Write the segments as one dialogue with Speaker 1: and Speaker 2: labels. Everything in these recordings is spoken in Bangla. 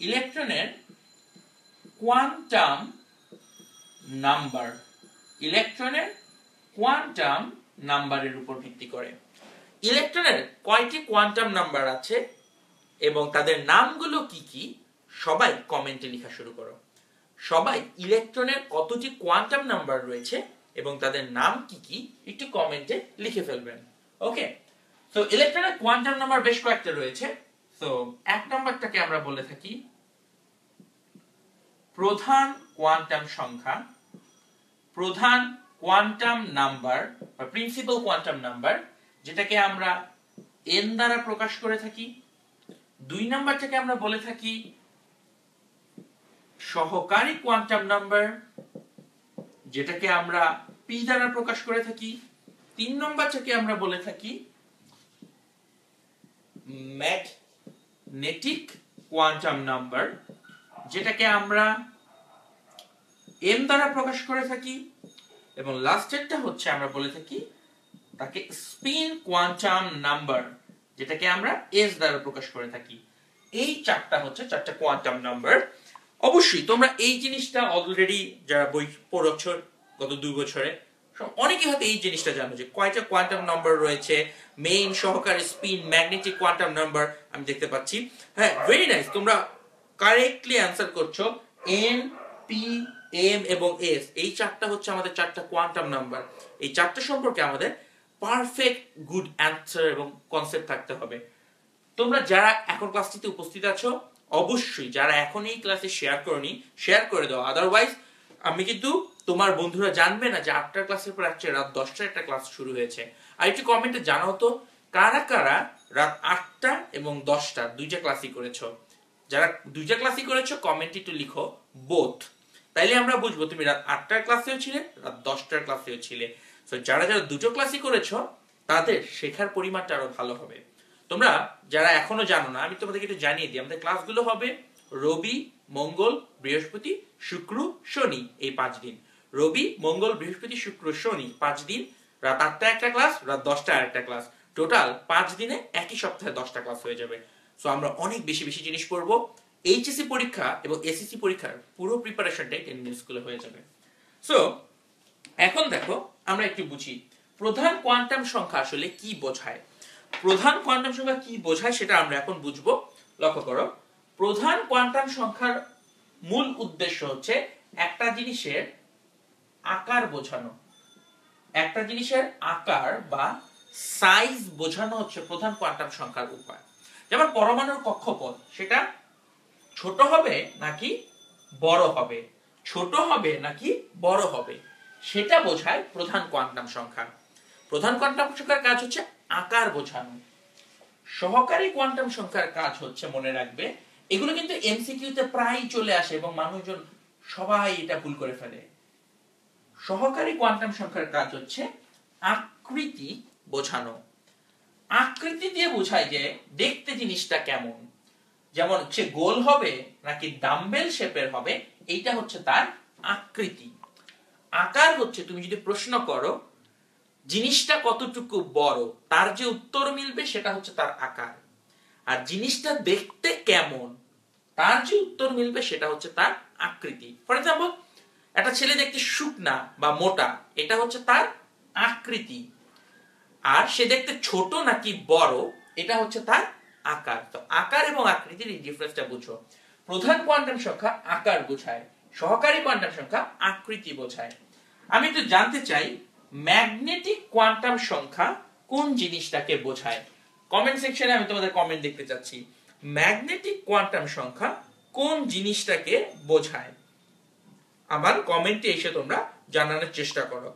Speaker 1: ইলেকট্রনের কোয়ান্টাম নাম্বার, ইলেকট্রনের কোয়ান্টাম নাম্বারের উপর ভিত্তি করে। ইলেকট্রনের কয়টি কোয়ান্টাম নাম্বার আছে এবং তাদের নামগুলো কি কি, সবাই কমেন্টে লেখা শুরু করো। সবাই ইলেকট্রনের কতটি কোয়ান্টাম নাম্বার রয়েছে এবং তাদের নাম কি কি একটু কমেন্টে লিখে ফেলবেন। ওকে, তো ইলেকট্রনের কোয়ান্টাম নাম্বার বেশ কয়েকটা রয়েছে। তো এক নম্বরটাকে আমরা বলে থাকি প্রধান কোয়ান্টাম সংখ্যা, প্রধান কোয়ান্টাম নাম্বার বা প্রিন্সিপাল কোয়ান্টাম নাম্বার, যেটাকে আমরা n দ্বারা প্রকাশ করে থাকি। দুই নাম্বারটাকে আমরা বলে থাকি সহকারী কোয়ান্টাম নাম্বার, যেটাকে আমরা p দ্বারা প্রকাশ করে থাকি। তিন নম্বরটাকে আমরা বলে থাকি ম্যাগনেটিক কোয়ান্টাম নাম্বার, যেটাকে আমরা m দ্বারা প্রকাশ করে থাকি। এবং লাস্টেরটা হচ্ছে আমরা বলে থাকি তাকে স্পিন কোয়ান্টাম নাম্বার, যেটাকে আমরা s দ্বারা প্রকাশ করে থাকি। এই চারটা হচ্ছে চারটা কোয়ান্টাম নাম্বার। অবশ্যই তোমরা এই জিনিসটা অলরেডি যারা বই পড়ছ গত 2 বছরে অনেকে হয়তো এই জিনিসটা জানো যে কয়টা কোয়ান্টাম নাম্বার রয়েছে, মেইন, সহকারী, স্পিন, ম্যাগনেটিক কোয়ান্টাম নাম্বার আমি দেখতে পাচ্ছি। হ্যাঁ, ভেরি নাইস, তোমরা কারেক্টলি অ্যান্সার করছো। n, p, m এবং s, এই চারটা হচ্ছে আমাদের চারটা কোয়ান্টাম নাম্বার। এই চারটা সম্পর্কে আমাদের পারফেক্ট গুড অ্যান্সার এবং কনসেপ্ট থাকতে হবে। তোমরা যারা এখন ক্লাসটিতে উপস্থিত আছো, অবশ্যই যারা এখন এই ক্লাসে শেয়ার করনি, শেয়ার করে দাও। আদারওয়াইজ আমি কিন্তু তোমার বন্ধুরা জানবে না যে 8টার ক্লাসের পর আজকে রাত 10টার একটা ক্লাস শুরু হয়েছে। আর একটু কমেন্টে জানাও তো কারা কারা রাত 8টা এবং 10টা দুইটা ক্লাসই করেছো। যারা দুইটা ক্লাসই করেছো কমেন্টে একটু লিখো বোথ, তাইলে আমরা বুঝবো তুমি রাত 8টার ক্লাসেও ছিলে, রাত 10টার ক্লাসেও ছিলে। সো যারা যারা দুটো ক্লাসই করেছো তাদের শেখার পরিমাণটা আরো ভালো হবে। তোমরা যারা এখনো জানো না, আমি তোমাদেরকে একটু জানিয়ে দিই, আমাদের ক্লাসগুলো হবে রবি, মঙ্গল, বৃহস্পতি, শুক্র, শনি, এই 5 দিন। রবি, মঙ্গল, বৃহস্পতি, শুক্র, শনি 5 দিন, রাত 8টা একটা ক্লাস, রাত 10টা আরেকটা ক্লাস। টোটাল 5 দিনে একই সপ্তাহে 10টা ক্লাস হয়ে যাবে। সো আমরা অনেক বেশি বেশি জিনিস পড়বো। এইচএসসি পরীক্ষা এবং এসএসসি পরীক্ষার পুরো প্রিপারেশনটাই 10 দিন স্কুলে হয়ে যাবে। সো এখন দেখো আমরা একটু বুঝি প্রধান কোয়ান্টাম সংখ্যা আসলে কি বোঝায়। প্রধান কোয়ান্টাম সংখ্যা কি বোঝায় সেটা আমরা এখন বুঝবো। লক্ষ্য করো, প্রধান কোয়ান্টাম সংখ্যার মূল উদ্দেশ্য হচ্ছে একটা জিনিসের আকার বোঝানো। একটা জিনিসের আকার বা সাইজ বোঝানো হচ্ছে প্রধান কোয়ান্টাম সংখ্যার উপায়। যেমন পরমাণুর কক্ষপথ, সেটা ছোট হবে নাকি বড় হবে, ছোট হবে নাকি বড় হবে, সেটা বোঝায় প্রধান কোয়ান্টাম সংখ্যা। প্রধান কোয়ান্টাম সংখ্যার কাজ হচ্ছে আকার বোঝানো। সহকারী কোয়ান্টাম সংখ্যার কাজ হচ্ছে, মনে রাখবে এগুলো কিন্তু এমসিকিউতে প্রায় চলে আসে এবং মানুষজন সবাই এটা ভুল করে ফেলে। সহকারী কোয়ান্টাম সংখ্যার কাজ হচ্ছে আকৃতি বোঝানো। আকৃতি দিয়ে বোঝায় যে দেখতে জিনিসটা কেমন, যেমন সে গোল হবে নাকি ডাম্বেল শেপের হবে, এইটা হচ্ছে তার আকৃতি। আকার হচ্ছে তুমি যদি প্রশ্ন করো জিনিসটা কতটুকু বড়, তার যে উত্তর মিলবে সেটা হচ্ছে তার আকার। আর জিনিসটা দেখতে কেমন, তার যে উত্তর মিলবে সেটা হচ্ছে তার আকৃতি। ফর এক্সাম্পল, একটা ছেলে দেখতে শুকনা বা মোটা, এটা হচ্ছে তার আকৃতি। আর সে দেখতে ছোট নাকি বড়, এটা হচ্ছে তার আকার। তো আকার এবং আকৃতির এই ডিফারেন্সটা বুঝো। প্রধান কোয়ান্টাম সংখ্যা আকার বোঝায়, সহকারী কোয়ান্টাম সংখ্যা আকৃতি বোঝায়। আমি একটু জানতে চাই ম্যাগনেটিক কোয়ান্টাম সংখ্যা কোন জিনিসটাকে বোঝায়। কমেন্ট সেকশনে আমি তোমাদের কমেন্ট দেখতে চাচ্ছি। ম্যাগনেটিক কোয়ান্টাম সংখ্যা কোন জিনিসটাকে বোঝায়, আমার কমেন্টে এসে তোমরা জানানোর চেষ্টা করো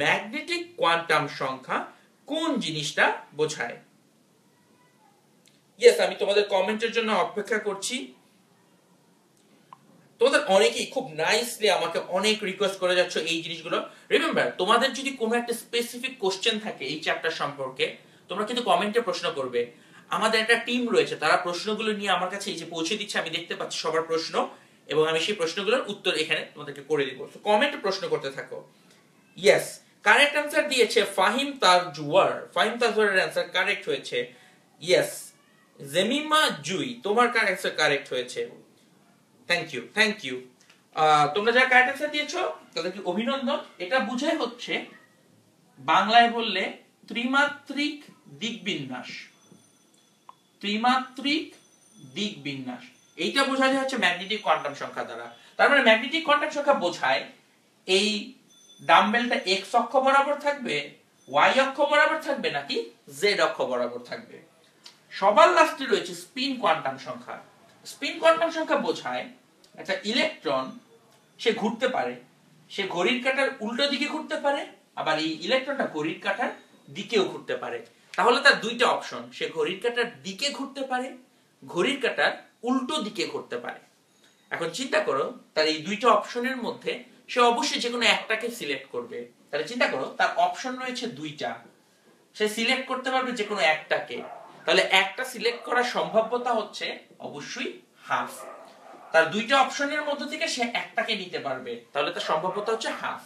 Speaker 1: ম্যাগনেটিক কোয়ান্টাম সংখ্যা কোন জিনিসটা বোঝায়। ইয়েস, আমি তোমাদের কমেন্টের জন্য অপেক্ষা করছি। তোমাদের অনেকেই খুব নাইসলি আমাকে অনেক রিকোয়েস্ট করে যাচ্ছ এই জিনিসগুলো। রিমেম্বার, তোমাদের যদি কোনো একটা স্পেসিফিক কোশ্চেন থাকে এই চ্যাপ্টার সম্পর্কে, তোমরা কিন্তু কমেন্টে প্রশ্ন করবে। আমাদের একটা টিম রয়েছে, তারা প্রশ্নগুলো নিয়ে আমার কাছে এই যে পৌঁছে দিচ্ছে, আমি দেখতে পাচ্ছি সবার প্রশ্ন এবং আমি সেই প্রশ্নগুলোর উত্তর এখানে তোমাদেরকে করে দিব। কমেন্টে প্রশ্ন করতে থাকো। ইয়েস, কারেক্ট অ্যান্সার দিয়েছে ফাহিম তাজওয়ার। ফাহিম তাজওয়ারের অ্যান্সার কারেক্ট হয়েছে। ইয়েস, জেমিমা জুই, তোমার অ্যান্সার কারেক্ট হয়েছে। Thank you. তোমরা যারা কারেক্ট অ্যান্সার দিয়েছো তাদেরকে অভিনন্দন। এটা বুঝে হচ্ছে বাংলায় বললে ত্রিমাত্রিক দিকবিন্যাস। ত্রিমাত্রিক দিকবিন্যাস এইটা বোঝা যায় হচ্ছে ম্যাগনেটিক কোয়ান্টাম সংখ্যা দ্বারা। তার মানে ম্যাগনেটিক কোয়ান্টাম সংখ্যা বোঝায় এই ডাম্বেলটা এক্স অক্ষ বরাবর থাকবে, ওয়াই অক্ষ বরাবর থাকবে, নাকি জেড অক্ষ বরাবর থাকবে। সবার লাস্টে রয়েছে স্পিন কোয়ান্টাম সংখ্যা। স্পিন কোয়ান্টাম সংখ্যা বোঝায় একটা ইলেকট্রন সে ঘুরতে পারে, সে ঘড়ির কাঁটার উল্টো দিকে ঘুরতে পারে, আবার এই ইলেকট্রনটা ঘড়ির কাঁটার দিকেও ঘুরতে পারে। তাহলে তার দুইটা অপশন, সে ঘড়ির কাঁটার দিকে ঘুরতে পারে, ঘড়ির কাঁটার উল্টো দিকে ঘুরতে পারে। এখন চিন্তা করো তার এই দুইটা অপশনের মধ্যে সে অবশ্যই যে কোনো একটাকে সিলেক্ট করবে। তাহলে চিন্তা করো তার অপশন রয়েছে দুইটা, সে সিলেক্ট করতে পারবে যে কোনো একটাকে। তাহলে একটা সিলেক্ট করার সম্ভাব্যতা হচ্ছে অবশ্যই হাফ। তার দুইটা অপশনের মধ্যে থেকে সে একটাকে নিতে পারবে, তাহলে তার সম্ভাব্যতা হচ্ছে হাফ।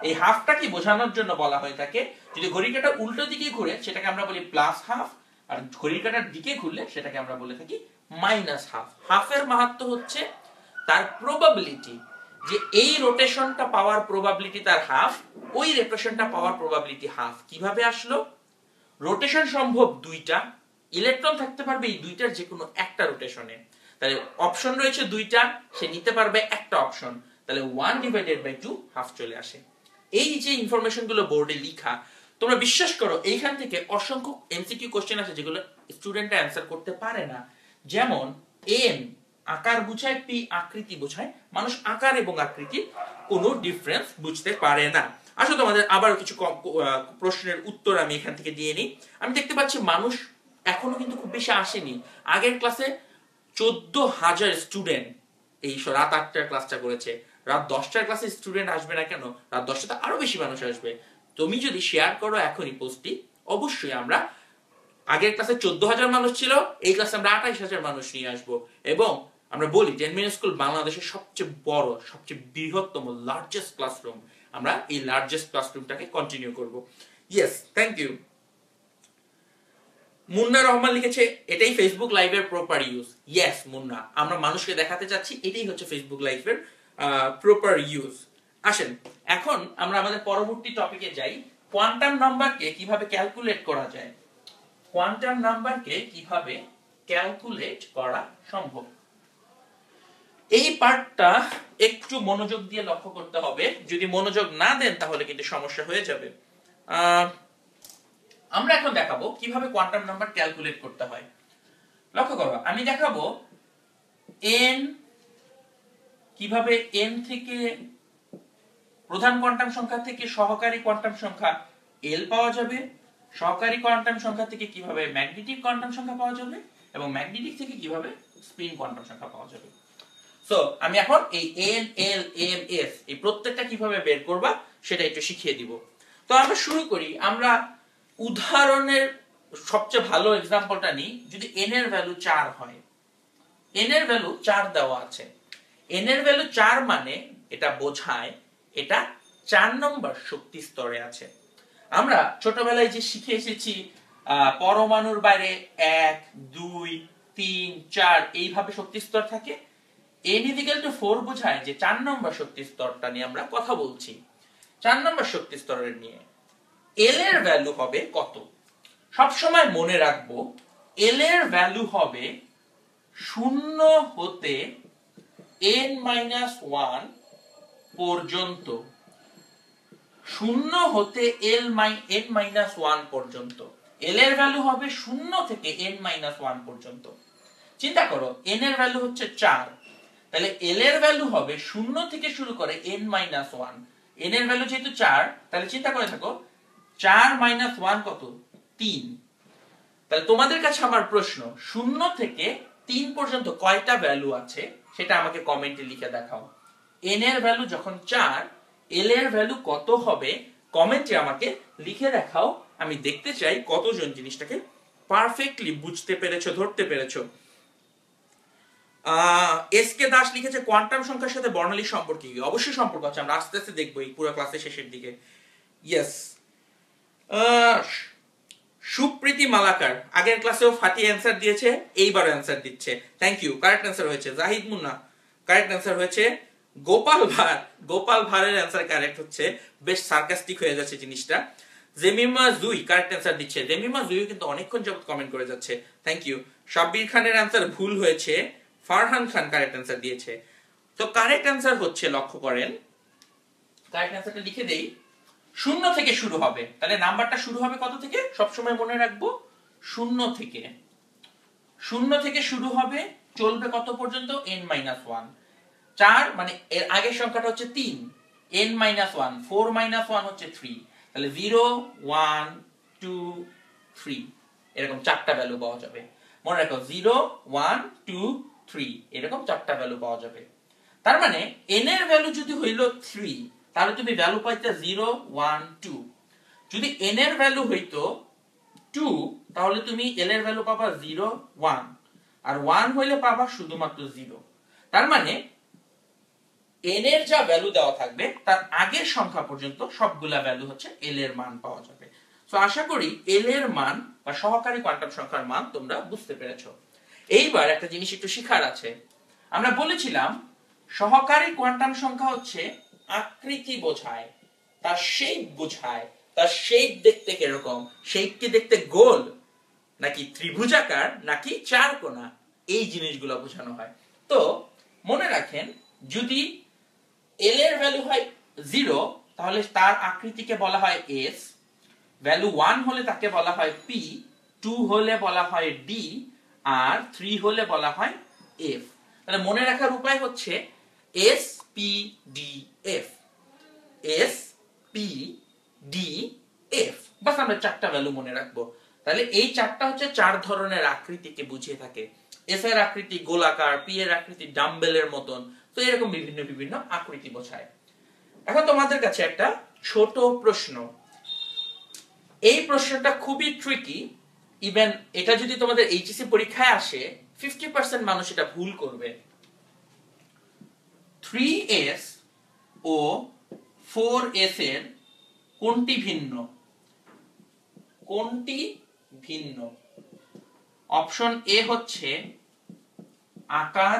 Speaker 1: এই হাফটা কি বোঝানোর জন্য বলা হয় থাকে, যদি ঘড়ির কাঁটা উল্টো দিকে ঘুরে সেটাকে আমরা বলি প্লাস হাফ, আর ঘড়ির কাঁটার দিকে ঘুরলে সেটাকে আমরা বলে থাকি মাইনাস হাফ। হাফের মাহাত্ম্য হচ্ছে তার প্রবাবিলিটি, যে এই রোটেশনটা পাওয়ার প্রবাবিলিটি তার হাফ, ওই রোটেশনটা পাওয়ার প্রবাবিলিটি হাফ। কিভাবে আসলো? রোটেশন সম্ভব দুইটা, ইলেকট্রন থাকতে পারবে এই দুইটার যে কোনো একটা রোটেশনে। তাহলে অপশন রয়েছে দুইটা, সে নিতে পারবে একটা অপশন, তাহলে 1/2 হাফ চলে আসে। এই যে ইনফরমেশন গুলো বোর্ডে লেখা, তোমরা বিশ্বাস করো এইখান থেকে অসংখ্য এমসিকিউ কোশ্চেন আছে যেগুলো স্টুডেন্টরা অ্যানসার করতে পারে না। যেমন এন আকার বোঝায়, পি আকৃতি বোঝায়, মানুষ আকার এবং আকৃতির কোনো ডিফারেন্স বুঝতে পারে না। আসলে তোমাদের আবার কিছু প্রশ্নের উত্তর আমি এখান থেকে দিয়ে নিই। আমি দেখতে পাচ্ছি মানুষ এখনো কিন্তু খুব বেশি আসেনি। আগের ক্লাসে 14,000 স্টুডেন্ট এই রাত 8টার ক্লাসটা করেছে। রাত 10টার ক্লাসে স্টুডেন্ট আসবে না কেন? রাত 10টাতে আরো বেশি মানুষ আসবে। তুমি যদি শেয়ার করো এখনই পোস্টটি, অবশ্যই আমরা আগের ক্লাসে 14,000 মানুষ ছিল, এই ক্লাসে আমরা 28,000 মানুষ নিয়ে আসবো। এবং আমরা বলি 10 মিনিট স্কুল বাংলাদেশের সবচেয়ে বড়, সবচেয়ে বৃহত্তম লার্জেস্ট ক্লাসরুম। আমরা এই লার্জেস্ট ক্লাসরুমটাকে কন্টিনিউ করব। Yes, thank you. Munna Rahman লিখেছে এটাই ফেসবুক লাইভের প্রপার ইউজ। ইয়েস মুন্না, আমরা মানুষকে দেখাতে চাচ্ছি এটাই হচ্ছে ফেসবুক লাইভের প্রপার ইউজ। আসেন এখন আমরা আমাদের পরবর্তী টপিকে যাই, কোয়ান্টাম নাম্বারকে কিভাবে ক্যালকুলেট করা যায়। কোয়ান্টাম নাম্বারকে কিভাবে ক্যালকুলেট করা সম্ভব, এই পার্টটা একটু মনোযোগ দিয়ে লক্ষ্য করতে হবে। যদি মনোযোগ না দেন তাহলে কিন্তু সমস্যা হয়ে যাবে। আমরা এখন দেখাবো কিভাবে কোয়ান্টাম নাম্বার ক্যালকুলেট করতে হয়। লক্ষ্য করো, আমি দেখাবো n কিভাবে n থেকে প্রধান কোয়ান্টাম সংখ্যা থেকে সহকারী কোয়ান্টাম সংখ্যা l পাওয়া যাবে, সহকারী কোয়ান্টাম সংখ্যা থেকে কিভাবে ম্যাগনেটিক কোয়ান্টাম সংখ্যা পাওয়া যাবে, এবং ম্যাগনেটিক থেকে কিভাবে স্পিন কোয়ান্টাম সংখ্যা পাওয়া যাবে। সো আমি এখন এই n l m s এই প্রত্যেকটা কিভাবে বের করবা সেটা একটু শিখিয়ে দিব। তো আমরা শুরু করি, আমরা উদাহরণের সবচেয়ে ভালো एग्जांपलটা নিই। যদি n এর ভ্যালু 4 হয়, n এর ভ্যালু 4 দেওয়া আছে, n এর ভ্যালু 4 মানে এটা বোঝায় এটা 4 নম্বর শক্তি স্তরে আছে। আমরা ছোটবেলায় যে শিখে এসেছি পরমাণুর বাইরে 1 2 3 4 এইভাবে শক্তি স্তর থাকে। n = 4 বোঝায় যে 4 নম্বর শক্তি স্তরটা নিয়ে আমরা কথা বলছি। 4 নম্বর শক্তি স্তরের নিয়ে l এর ভ্যালু হবে কত? সব সময় মনে রাখবো l এর ভ্যালু হবে 0 হতে n-1 পর্যন্ত। 0 হতে n-1 পর্যন্ত l এর ভ্যালু হবে 0 থেকে n-1 পর্যন্ত। চিন্তা করো n এর ভ্যালু হচ্ছে 4, তাহলে l এর ভ্যালু হবে 0 থেকে শুরু করে n-1। n এর ভ্যালু যেহেতু 4, তাহলে চিন্তা করে থাকো 4 - 1 কত? 3। তাহলে তোমাদের কাছে আমার প্রশ্ন, 0 থেকে 3 পর্যন্ত কয়টা ভ্যালু আছে সেটা আমাকে কমেন্টে লিখে দেখাও। n এর ভ্যালু যখন 4, l এর ভ্যালু কত হবে কমেন্টে আমাকে লিখে দেখাও। আমি দেখতে চাই কতজন জিনিসটাকে পারফেক্টলি বুঝতে পেরেছো, ধরতে পেরেছো। এস কে দাস লিখেছে কোয়ান্টাম সংখ্যার সাথে বর্ণালীর সম্পর্ক কি? অবশ্যই সম্পর্ক আছে, আমরা আস্তে আস্তে দেখবো এই পুরো ক্লাসের শেষের দিকে। ইয়েস, সুপ্রীতি মালাকার আগের ক্লাসেও ফাটি অ্যান্সার দিয়েছে, এইবারও অ্যান্সার দিচ্ছে। থ্যাংক ইউ, কারেক্ট অ্যান্সার হয়েছে। জাহিদ মুন্না কারেক্ট অ্যান্সার হয়েছে গোপাল ভাঁড়। গোপাল ভাঁড়ের অ্যান্সার কারেক্ট হচ্ছে, বেশ সার্কাস্টিক হয়ে যাচ্ছে জিনিসটা। জেমিমা জুই কারেক্ট অ্যান্সার দিচ্ছে। জেমিমা জুই কিন্তু অনেকক্ষণ যাবত কমেন্ট করে যাচ্ছে, থ্যাংক ইউ। সাব্বির খানের অ্যান্সার ভুল হয়েছে, ফারহান খান কারেক্ট অ্যান্সার দিয়েছে। তো কারেক্ট অ্যান্সার হচ্ছে, লক্ষ্য করেন, কারেক্ট অ্যান্সারটা লিখে দেই, শূন্য থেকে শুরু হবে। তাহলে নাম্বারটা শুরু হবে কত থেকে? সবসময় মনে রাখবো শূন্য থেকে। শূন্য থেকে শুরু হবে, চলবে কত পর্যন্ত? n-1। 4 মানে এর আগের সংখ্যাটা হচ্ছে 3, n-1, 4 - 1 হচ্ছে 3। তাহলে 0 1 2 3 এরকম চারটা ভ্যালু পাওয়া যাবে। মনে রাখো 0 1 2 3 এরকম চারটা ভ্যালু পাওয়া যাবে। তার মানে n এর ভ্যালু যদি হইল 3, তাহলে তুমি ভ্যালু পাইতে 0 1 2। যদি n এর ভ্যালু হইতো 2, তাহলে তুমি l এর ভ্যালু পাবা 0 1, আর 1 হইলে পাবা শুধুমাত্র 0। তার মানে n এর যা ভ্যালু দেওয়া থাকবে তার আগের সংখ্যা পর্যন্ত সবগুলা ভ্যালু হচ্ছে l এর মান পাওয়া যাবে। সো আশা করি l এর মান বা সহকারী কোয়ান্টাম সংখ্যার মান তোমরা বুঝতে পেরেছো। এইবার একটা জিনিস একটু শিখার আছে। আমরা বলেছিলাম সহকারী কোয়ান্টাম সংখ্যা হচ্ছে আকৃতি বোঝায়, তার শেপ বোঝায়। তার শেপ দেখতে কিরকম? শেপ কি দেখতে গোল নাকি ত্রিভুজাকার নাকি চারকোনা, এই জিনিসগুলো বোঝানো হয়। তো মনে রাখেন, যদি l এর ভ্যালু হয় 0, তাহলে তার আকৃতিকে বলা হয় s, ভ্যালু 1 হলে তাকে বলা হয় p, 2 হলে বলা হয় d, আর 3 হলে বলা হয় f। তাহলে মনে রাখার উপায় হচ্ছে s p d f, s p d f, বাস আমরা চারটা ভ্যালু মনে রাখবো। তাহলে এই চারটা হচ্ছে চার ধরনের আকৃতিকে বুঝিয়ে থাকে। s এর আকৃতি গোলাকার, p এর আকৃতি ডাম্বেলের মতন, তো এরকম বিভিন্ন বিভিন্ন আকৃতি বোঝায়। এখন তোমাদের কাছে একটা ছোট প্রশ্ন, এই প্রশ্নটা খুবই ট্রিকি। ইভেন এটা যদি তোমাদের এইচএসসি পরীক্ষায় আসে, 50% মানুষ এটা ভুল করবে। 3s ও 4s এর কোনটি ভিন্ন? কোনটি ভিন্ন? অপশন এ হচ্ছে আকার,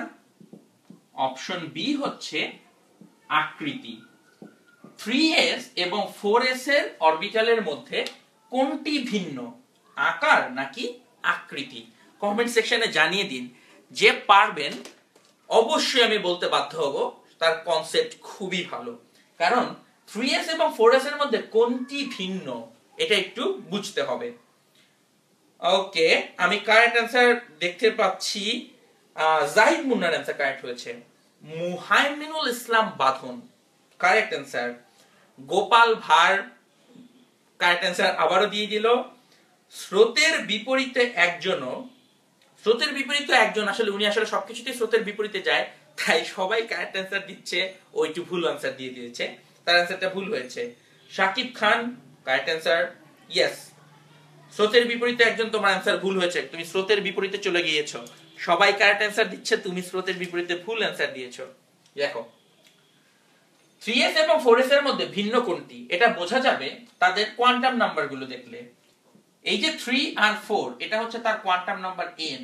Speaker 1: অপশন বি হচ্ছে আকৃতি। 3s এবং 4s এর অরবিটালের মধ্যে কোনটি ভিন্ন, আকার নাকি আকৃতি? কমেন্ট সেকশনে জানিয়ে দিন। যে পারবেন অবশ্যই আমি বলতে বাধ্য হব তার কনসেপ্ট খুবই ভালো, কারণ 3s এবং 4s এর মধ্যে কোনটি ভিন্ন এটা একটু বুঝতে হবে। ওকে, আমি কারেক্ট অ্যান্সার দেখতে পাচ্ছি, জাহিদ মুন্নার অ্যান্সার কারেক্ট হয়েছে। মুহাইমিনুল ইসলাম বাঁধন correct answer. Gopal Bhar correct answer আবারও দিয়ে দিল। স্রোতের বিপরীতে একজনও, স্রোতের বিপরীতে একজন, আসলে উনি আসলে সবকিছুতেই স্রোতের বিপরীতে যায়, তাই সবাই কারেক্ট অ্যান্সার দিচ্ছে, ও একটু ভুল অ্যান্সার দিয়ে দিয়েছে, তার অ্যান্সারটা ভুল হয়েছে। Shakib Khan correct answer, yes. স্রোতের বিপরীতে একজন, তোমার অ্যান্সার ভুল হয়েছে, তুমি স্রোতের বিপরীতে চলে গিয়েছো। সবাই কারেক্ট অ্যান্সার দিচ্ছে, তুমি স্রোতের বিপরীতে ভুল অ্যান্সার দিয়েছো। দেখো 3s এবং 4s এর মধ্যে ভিন্ন কোনটি, এটা বোঝা যাবে তাদের কোয়ান্টাম নাম্বারগুলো দেখলে। এই যে 3 আর 4, এটা হচ্ছে তার কোয়ান্টাম নাম্বার n,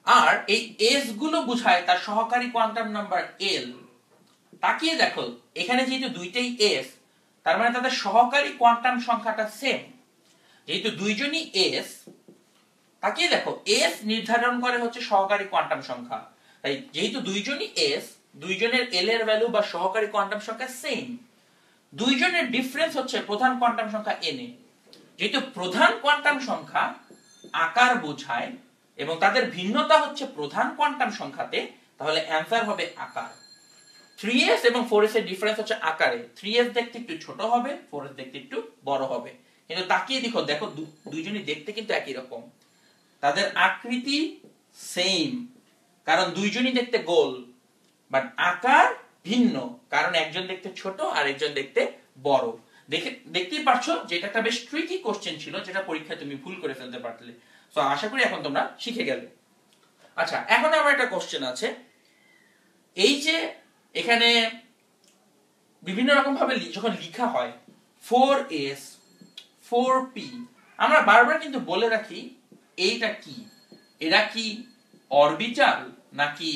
Speaker 1: আর এই s গুলো বোঝায় তার সহকারী কোয়ান্টাম নাম্বার l। তাকিয়ে দেখো, এখানে যেহেতু দুইটাই s, তার মানে তাদের সহকারী কোয়ান্টাম সংখ্যাটা সেম। যেহেতু দুইজনই s, তাকিয়ে দেখো s নির্ধারণ করে হচ্ছে সহকারী কোয়ান্টাম সংখ্যা। তাই যেহেতু দুইজনই s, দুইজনের l এর ভ্যালু বা সহকারী কোয়ান্টাম সংখ্যা সেম। দুইজনের ডিফারেন্স হচ্ছে প্রধান কোয়ান্টাম সংখ্যা n এ। যেহেতু প্রধান কোয়ান্টাম সংখ্যা আকার বোঝায় এবং তাদের ভিন্নতা হচ্ছে প্রধান কোয়ান্টাম সংখ্যাতে, তাহলে অ্যান্সার হবে আকার। 3s এবং 4s এর ডিফারেন্স হচ্ছে আকারে। 3s দেখতে একটু ছোট হবে, 4s দেখতে একটু বড় হবে। কিন্তু তাকিয়ে দেখো, দেখো দুইজনই দেখতে কিন্তু একই রকম, তাদের আকৃতি সেম, কারণ দুইজনই দেখতে গোল, বাট আকার ভিন্ন, কারণ একজন দেখতে ছোট আর একজন দেখতে বড়। দেখতেই পারছো যে এটা একটা বেশ ট্রিকি কোশ্চেন ছিল, যেটা পরীক্ষায় তুমি ভুল করে ফেলতে পারলে। সো আশা করি এখন তোমরা শিখে গেলে। আচ্ছা, এখন আমার একটা কোশ্চেন আছে। এই যে এখানে বিভিন্ন রকম ভাবে যখন লেখা হয় 4s 4p, আমরা বারবার কিন্তু বলে রাখি এইটা কি, এরা কি অরবিটাল নাকি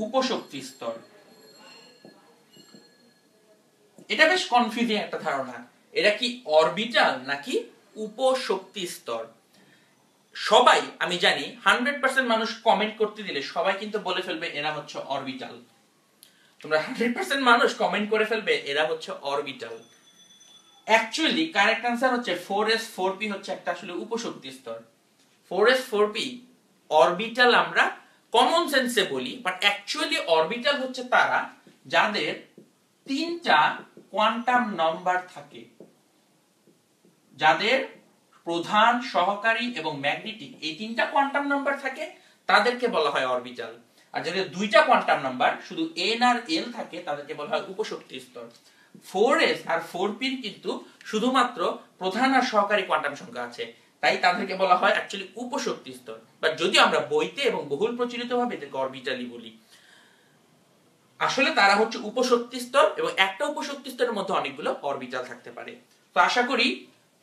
Speaker 1: উপশক্তি স্তর। এটা বেশ কনফিউজিং একটা ধারণা, এটা কি অরবিটাল নাকি উপশক্তি স্তর? সবাই, আমি জানি 100% মানুষ কমেন্ট করতে দিলে সবাই কিন্তু বলে ফেলবে এরা হচ্ছে অরবিটাল। তোমরা 100% মানুষ কমেন্ট করে ফেলবে এরা হচ্ছে অরবিটাল। অ্যাকচুয়ালি কারেক্ট আনসার হচ্ছে 4s 4p হচ্ছে একটা আসলে উপশক্তি স্তর। 4s 4p অরবিটাল আমরা কমন সেন্সে বলি, বাট অ্যাকচুয়ালি অরবিটাল হচ্ছে তারা যাদের তিনটা কোয়ান্টাম নাম্বার থাকে, যাদের প্রধান, সহকারী এবং ম্যাগনেটিক এই তিনটা কোয়ান্টাম নাম্বার থাকে তাদেরকে বলা হয় অরবিটাল। আর যাদের দুইটা কোয়ান্টাম নাম্বার শুধু n আর l থাকে তাদেরকে বলা হয় উপশক্তি স্তর। 4s আর 4p কিন্তু শুধুমাত্র প্রধান আর সহকারী কোয়ান্টাম সংখ্যা আছে, তাই তাদেরকে বলা হয় অ্যাকচুয়ালি উপশক্তি স্তর। বাট যদি আমরা বইতে এবং বহুল প্রচলিতভাবে এদেরকে অরবিটালই বলি, আসলে তারা হচ্ছে উপশক্তি স্তর এবং একটা উপশক্তি স্তরের মধ্যে অনেকগুলো অরবিটাল থাকতে পারে। তো আশা করি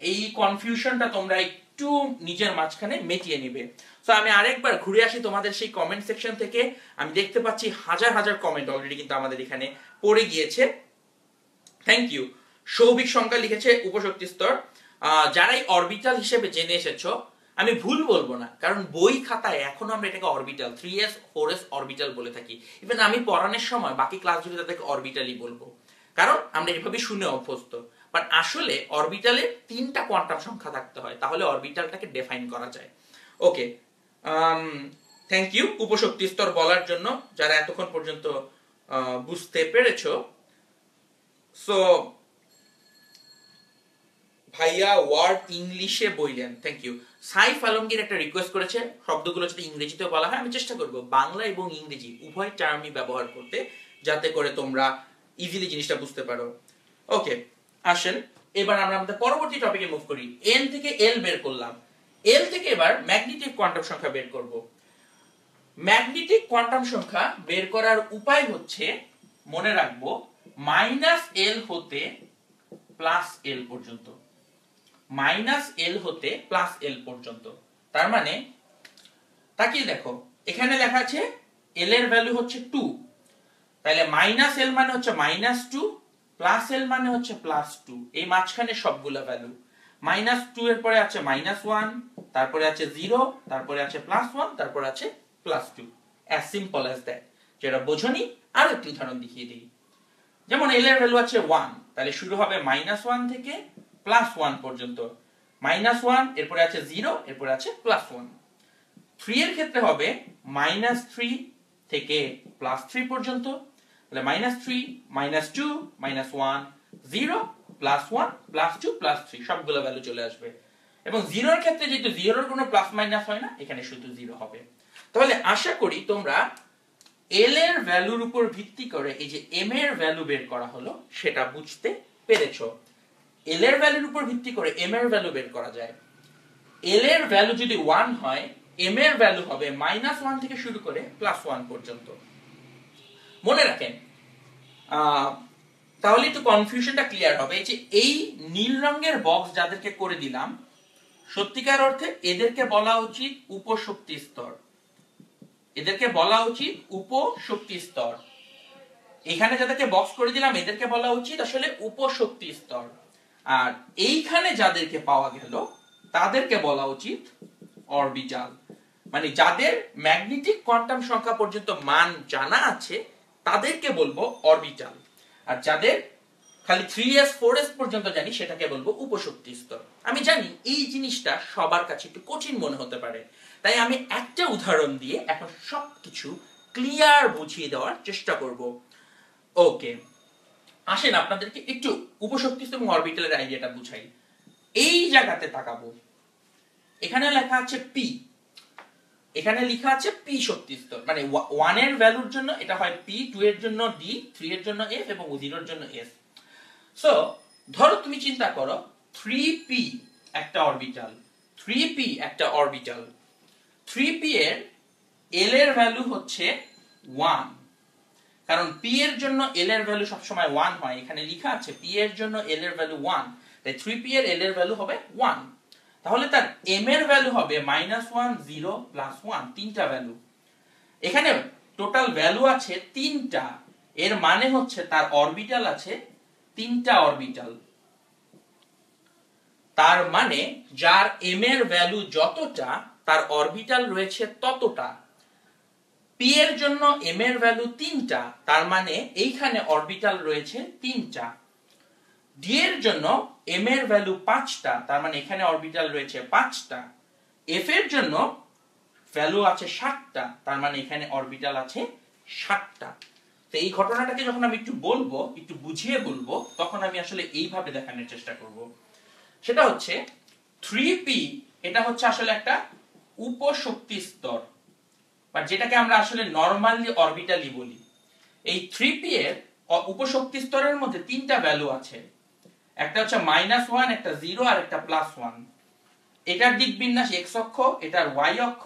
Speaker 1: এই কনফিউশনটা তোমরা একটু নিজের মাঝখানে মিটিয়ে নেবে। তো আমি আরেকবার ঘুরে আসি তোমাদের সেই কমেন্ট সেকশন থেকে। আমি দেখতে পাচ্ছি হাজার হাজার কমেন্ট অলরেডি কিন্তু আমাদের এখানে পড়ে গিয়েছে। Thank you. সৌভিক সংখ্যা লিখেছে উপশক্তি স্তর। যারাই অরবিটাল হিসেবে জেনে এসেছো, আমি ভুল বলবো না, কারণ বই খাতায় এখনো আমরা এটাকে অরবিটাল 3s 4s অরবিটাল বলে থাকি। ইভেন আমি পড়ানোর সময় বাকি ক্লাসগুলো তাদেরকে অরবিটালই বলবো, কারণ আমরা এভাবে শুনে অভ্যস্ত। বাট আসলে অরবিটালে তিনটা কোয়ান্টাম সংখ্যা থাকতে হয়, তাহলে অরবিটালটাকে ডিফাইন করা যায়। ওকে, থ্যাংক ইউ উপশক্তি স্তর বলার জন্য যারা এতক্ষণ পর্যন্ত বুঝতে পেরেছো। সো ভাইয়া ওয়ার্ড ইংলিশে বললেন, থ্যাংক ইউ। সাইফ আলমগীর একটা রিকোয়েস্ট করেছে শব্দগুলো যদি ইংরেজিতে বলা হয়, আমি চেষ্টা করব বাংলা এবং ইংরেজি উভয় টার্মই ব্যবহার করতে, যাতে করে তোমরা ইজিলি জিনিসটা বুঝতে পারো। ওকে, আসেন এবার আমরা আমাদের পরবর্তী টপিকে মুভ করি। এন থেকে এল বের করলাম, এল থেকে এবার ম্যাগনেটিক কোয়ান্টাম সংখ্যা বের করব। ম্যাগনেটিক কোয়ান্টাম সংখ্যা বের করার উপায় হচ্ছে, মনে রাখবো, -l হতে +l পর্যন্ত, -l হতে +l পর্যন্ত। তার মানে তাকিয়ে দেখো, এখানে লেখা আছে l এর ভ্যালু হচ্ছে 2, তাহলে -l মানে হচ্ছে -2, +l মানে হচ্ছে +2, এই মাঝখানে সবগুলো ভ্যালু। -2 এর পরে আছে -1, তারপরে আছে 0, তারপরে আছে +1, তারপরে আছে +2। As simple as that. যেটা বোঝনি আর একটু উদাহরণ দেখিয়ে দিই। যেমন l এর ভ্যালু আছে 1, তাহলে শুরু হবে -1 থেকে +1 পর্যন্ত। -1, এরপরে আছে 0, এরপরে আছে +1। 3 এর ক্ষেত্রে হবে -3 থেকে +3 পর্যন্ত, তাহলে -3, -2, -1, 0, +1, +2, +3 সবগুলো ভ্যালু চলে আসবে। এবং 0 এর ক্ষেত্রে যেহেতু 0 এর কোনো প্লাস মাইনাস হয় না, এখানে শুধু 0 হবে। তাহলে আশা করি তোমরা l এর ভ্যালুর উপর ভিত্তি করে এই যে m এর ভ্যালু বের করা হলো সেটা বুঝতে পেরেছো। l এর ভ্যালুর উপর ভিত্তি করে m এর ভ্যালু বের করা যায়। l এর ভ্যালু যদি 1 হয়, m এর ভ্যালু হবে -1 থেকে শুরু করে +1 পর্যন্ত। মনে রাখেন, তাহলে একটু কনফিউশনটা ক্লিয়ার হবে। যে এই নীল রঙের বক্স যাদেরকে করে দিলাম, সত্যিকার অর্থে এদেরকে বলা উচিত উপশক্তি স্তর, এদেরকে বলা উচিত উপশক্তি স্তর। এখানে যাদেরকে বক্স করে দিলাম এদেরকে বলা উচিত আসলে উপশক্তি স্তর। আর এইখানে যাদেরকে পাওয়া গেল তাদেরকে বলা উচিত অরবিটাল। মানে যাদের ম্যাগনেটিক কোয়ান্টাম সংখ্যা পর্যন্ত মান জানা আছে তাদেরকে বলবো অরবিটাল, আর যাদের খালি 3s 4s পর্যন্ত জানি সেটাকে বলবো উপশক্তি স্তর। আমি জানি এই জিনিসটা সবার কাছে একটু কঠিন মনে হতে পারে, তাই আমি একটা উদাহরণ দিয়ে এখন সবকিছু ক্লিয়ার বুঝিয়ে দেওয়ার চেষ্টা করব। ওকে, আসেন আপনাদেরকে একটু উপশক্তি স্তর এবং অরবিটালের আইডিয়াটা বুঝাই। এই জায়গাতে তাকাবো, এখানে লেখা আছে p, এখানে লেখা আছে p শক্তি স্তর। মানে 1 এর ভ্যালুর জন্য এটা হয় p, 2 এর জন্য d, 3 এর জন্য f এবং 0 এর জন্য s। সো ধরো তুমি চিন্তা করো 3p একটা অরবিটাল, 3p একটা অরবিটাল। 3p এর l এর ভ্যালু হচ্ছে 1, কারণ p এর জন্য l এর ভ্যালু সব সময় 1 হয়। এখানে লেখা আছে p এর জন্য l এর ভ্যালু 1, তাই 3p এর l এর ভ্যালু হবে 1। তাহলে তার m এর ভ্যালু হবে -1, 0, +1, তিনটা ভ্যালু। এখানে টোটাল ভ্যালু আছে 3টা, এর মানে হচ্ছে তার অরবিটাল আছে 3টা অরবিটাল। তার মানে যার m এর ভ্যালু যতটা তার অরবিটাল রয়েছে ততটা। p এর জন্য m এর ভ্যালু 3টা, তার মানে এইখানে অরবিটাল রয়েছে 3টা। d এর জন্য m এর ভ্যালু 5টা, তার মানে এখানে অরবিটাল রয়েছে 5টা। f এর জন্য ভ্যালু আছে 7টা, তার মানে এখানে অরবিটাল আছে 7টা। তো এই ঘটনাটাকে যখন আমি একটু বলবো, একটু বুঝিয়ে বলবো, তখন আমি আসলে এইভাবে দেখানোর চেষ্টা করব। সেটা হচ্ছে 3p, এটা হচ্ছে আসলে একটা উপশক্তি স্তর, বা যেটাকে আমরা আসলে নরমালি অরবিটালি বলি। এই 3p এর উপশক্তি স্তরের মধ্যে 3টা ভ্যালু আছে, একটা হচ্ছে -1, একটা 0 আর একটা +1। এটার দিক বিন্যাস x অক্ষ, এটার y অক্ষ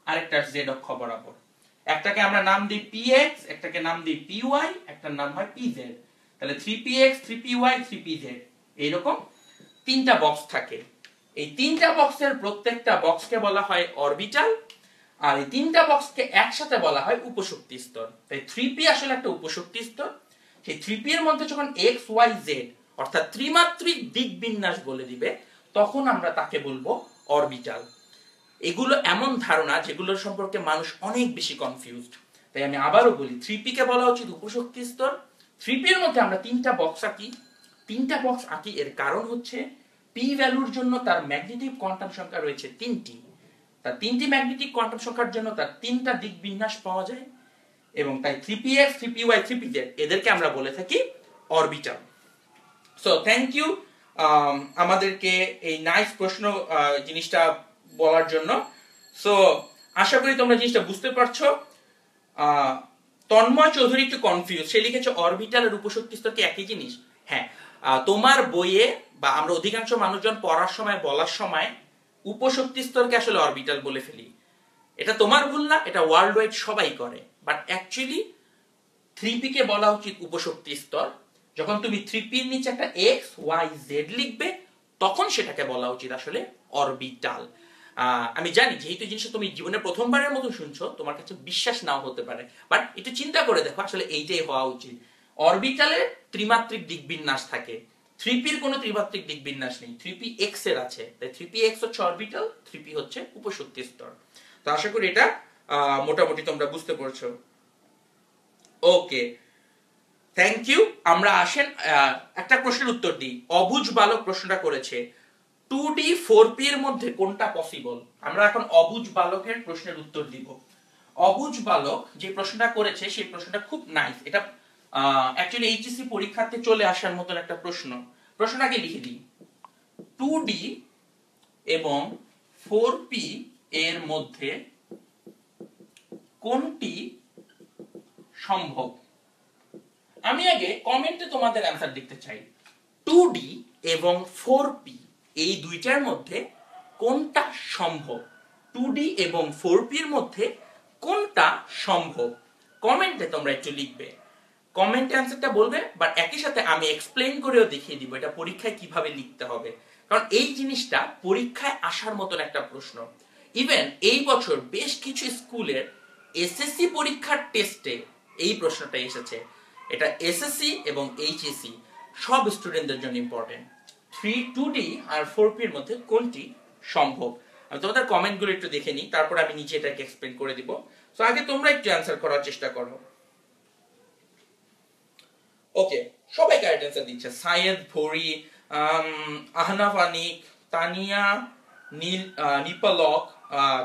Speaker 1: আর একটার z অক্ষ বরাবর। একটাকে আমরা নাম দিই px, একটাকে নাম দিই py, একটার নাম হয় pz। তাহলে 3px, 3py, 3pz এইরকম 3টা বক্স থাকে। এই 3টা বক্সের প্রত্যেকটা বক্সকে বলা হয় অরবিটাল, আর এই 3টা বক্সকে একসাথে বলা হয় উপশক্তি স্তর। তাই 3p আসলে একটা উপশক্তি স্তর। সেই 3p এর মধ্যে যখন x y z অর্থাৎ ত্রিমাত্রিক দিক বিন্যাস বলে দিবে, তখন আমরা তাকে বলবো অরবিটাল। এগুলো এমন ধারণা যেগুলোর সম্পর্কে মানুষ অনেক বেশি কনফিউজড। তাই আমি আবারও বলি, 3p কে বলা উচিত উপশক্তি স্তর। 3p এর মধ্যে আমরা 3টা বক্স আঁকি। 3টা বক্স আঁকি এর কারণ হচ্ছে p ভ্যালুর জন্য তার ম্যাগনেটিক কোয়ান্টাম সংখ্যা রয়েছে 3টি। তার 3টি ম্যাগনেটিক কোয়ান্টাম সংখ্যার জন্য তার 3টা দিক বিন্যাস পাওয়া যায়, এবং তাই 3px, 3py, 3pz এদেরকে আমরা বলে থাকি অরবিটাল। সো থ্যাংক ইউ আমাদেরকে এই নাইস প্রশ্ন জিনিসটা বলার জন্য। সো আশা করি তোমরা জিনিসটা বুঝতে পারছো। তন্ময় চৌধুরী একটু কনফিউজ, সে লিখেছে অরবিটাল আর উপশক্তি স্তর কি একই জিনিস? হ্যাঁ, তোমার বইয়ে বা আমরা অধিকাংশ মানুষজন পড়ার সময় বলার সময় উপশক্তি স্তরকে আসলে অরবিটাল বলে ফেলি। এটা তোমার ভুল না, এটা ওয়ার্ল্ড ওয়াইড সবাই করে। বাট অ্যাকচুয়ালি 3p কে বলা উচিত উপশক্তি স্তর। যখন তুমি 3p এর নিচে একটা x y z লিখবে, তখন সেটাকে বলা উচিত আসলে অরবিটাল। আমি জানি যেহেতু জিনিসটা তুমি জীবনে প্রথমবারের মতো শুনছো, তোমার কাছে বিশ্বাস নাও হতে পারে, বাট একটু চিন্তা করে দেখো আসলে এইটাই হওয়া উচিত। অরবিটালের ত্রিমাত্রিক দিক বিন্যাস থাকে, 3p এর কোনো ত্রিমাত্রিক দিক বিন্যাস নেই, 3p x এর আছে। তাই 3px হচ্ছে অরবিটাল, 3p হচ্ছে উপশক্তি স্তর। তো আশা করি এটা মোটামুটি তোমরা বুঝতে পারছো। ওকে, থ্যাংক ইউ। আমরা আসেন একটা প্রশ্নের উত্তর দিই। অবুঝ বালক প্রশ্নটা করেছে 2D 4p এর মধ্যে কোনটা পসিবল। আমরা এখন অবুঝ বালকের প্রশ্নের উত্তর দিব। অবুঝ বালক যে প্রশ্নটা করেছে সেই প্রশ্নটা খুব নাইস। এটা অ্যাকচুয়ালি এইচএসসি পরীক্ষাতে চলে আসার মতন একটা প্রশ্ন। প্রশ্নটাকে লিখে দিই, 2D এবং 4p এর মধ্যে কোনটি সম্ভব। আমি আগে কমেন্টে তোমাদের অ্যানসার দেখতে চাই। 2D এবং 4p এই দুইটার মধ্যে কোনটা সম্ভব? 2D এবং 4p এর মধ্যে কোনটা সম্ভব? কমেন্টে তোমরা একটু লিখবে, কমেন্টে অ্যানসারটা বলবে, বাট একই সাথে আমি এক্সপ্লেইন করেও দেখিয়ে দিব এটা পরীক্ষায় কিভাবে লিখতে হবে। কারণ এই জিনিসটা পরীক্ষায় আসার মতন একটা প্রশ্ন। ইভেন এই বছর বেশ কিছু স্কুলের এসএসসি পরীক্ষার টেস্টে এই প্রশ্নটা এসেছে। এটা এসএসসি এবং এইচএসসি সব স্টুডেন্টদের জন্য ইম্পর্টেন্ট। 2D আর 4p এর মধ্যে কোনটি সম্ভব? আমি তোমাদের কমেন্টগুলো একটু দেখে নিই, তারপর আমি নিচে এটাকে এক্সপ্লেইন করে দিব। সো আগে তোমরা একটু অ্যানসার করার চেষ্টা করো। ওকে, সবাই কারেক্ট অ্যানসার দিচ্ছে। সাইয়েদ ভরি, আহনাফ আনিক, তানিয়া, নিপালক,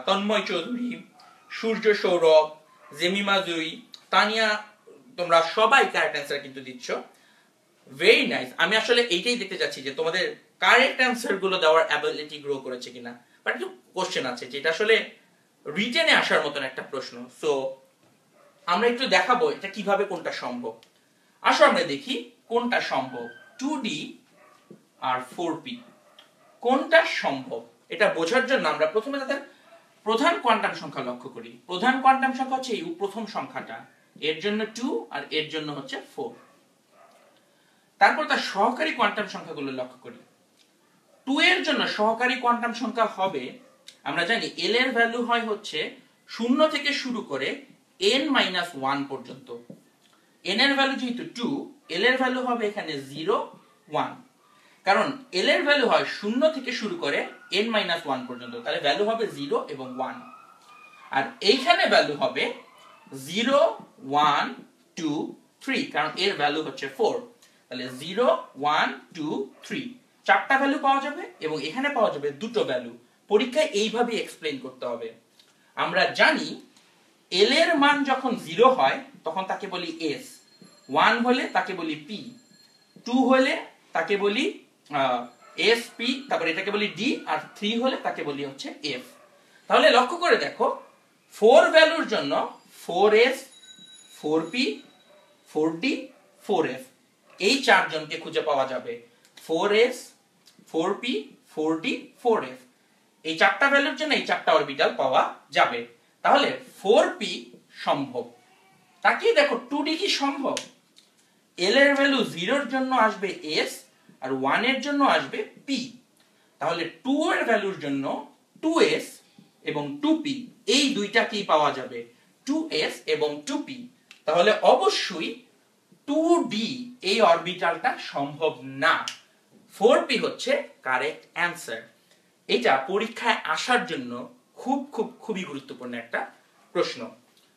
Speaker 1: তন্ময় চৌধুরী, সূর্য সৌরভ, জেমিমা জুই, তানিয়া, তোমরা সবাই কারেক্ট অ্যানসার কিন্তু দিচ্ছ। Very nice. আমি আসলে এইটাই দেখতে চাচ্ছি যে তোমাদের কারেক্ট অ্যানসার গুলো দেওয়ার অ্যাবিলিটি গ্রো করেছে কিনা। বাট একটু কোশ্চেন আছে যেটা আসলে রিটেনে আসার মতন একটা প্রশ্ন। সো আমরা একটু দেখাবো এটা কিভাবে কোনটা সম্ভব। আসো আমরা দেখি কোনটা সম্ভব। 2D আর 4p কোনটা সম্ভব এটা বোঝার জন্য আমরা প্রথমে তাদের প্রধান কোয়ান্টাম সংখ্যা লক্ষ্য করি। প্রধান কোয়ান্টাম সংখ্যা হচ্ছে এই প্রথম সংখ্যাটা, এর জন্য 2 আর এর জন্য হচ্ছে 4। তারপর তার সহকারী কোয়ান্টাম সংখ্যাগুলো লক্ষ্য করি। 2 এর জন্য সহকারী কোয়ান্টাম সংখ্যা হবে, আমরা জানি L এর ভ্যালু হয় হচ্ছে 0 থেকে শুরু করে n-1 পর্যন্ত। n এর ভ্যালু যেহেতু 2, l এর ভ্যালু হবে এখানে 0 1, কারণ l এর ভ্যালু হয় 0 থেকে শুরু করে n-1 পর্যন্ত, তাহলে ভ্যালু হবে 0 এবং 1। আর এইখানে ভ্যালু হবে 0 1 2 3, কারণ এর ভ্যালু হচ্ছে 4, তাহলে 0 1 2 3 চারটা ভ্যালু পাওয়া যাবে এবং এখানে পাওয়া যাবে দুটো ভ্যালু। পরীক্ষায় এইভাবে এক্সপ্লেইন করতে হবে। আমরা জানি l এর মান যখন 0 হয় তখন তাকে বলি s, 1 হলে তাকে বলি p, 2 হলে তাকে বলি s p, তারপর এটাকে বলি d, আর 3 হলে তাকে বলি হচ্ছে f। তাহলে লক্ষ্য করে দেখো 4 ভ্যালুর জন্য 4s 4p 4d 4f, এই চারজনকে খুঁজে পাওয়া যাবে। 4s 4p 4d 4f, এই চারটা ভ্যালুর জন্য এই চারটা অরবিটাল পাওয়া যাবে। তাহলে 4p সম্ভব। তাকিয়ে দেখো 2d কি সম্ভব? l এর ভ্যালু 0 এর জন্য আসবে s আর 1 এর জন্য আসবে p, তাহলে 2 এর ভ্যালুর জন্য 2s এবং 2p, এই দুইটাকেই পাওয়া যাবে 2s এবং 2p। তাহলে অবশ্যই 2d এই অরবিটালটা সম্ভব না। 4p হচ্ছে কারেক্ট অ্যানসার। এটা পরীক্ষায় আসার জন্য খুবই গুরুত্বপূর্ণ একটা প্রশ্ন।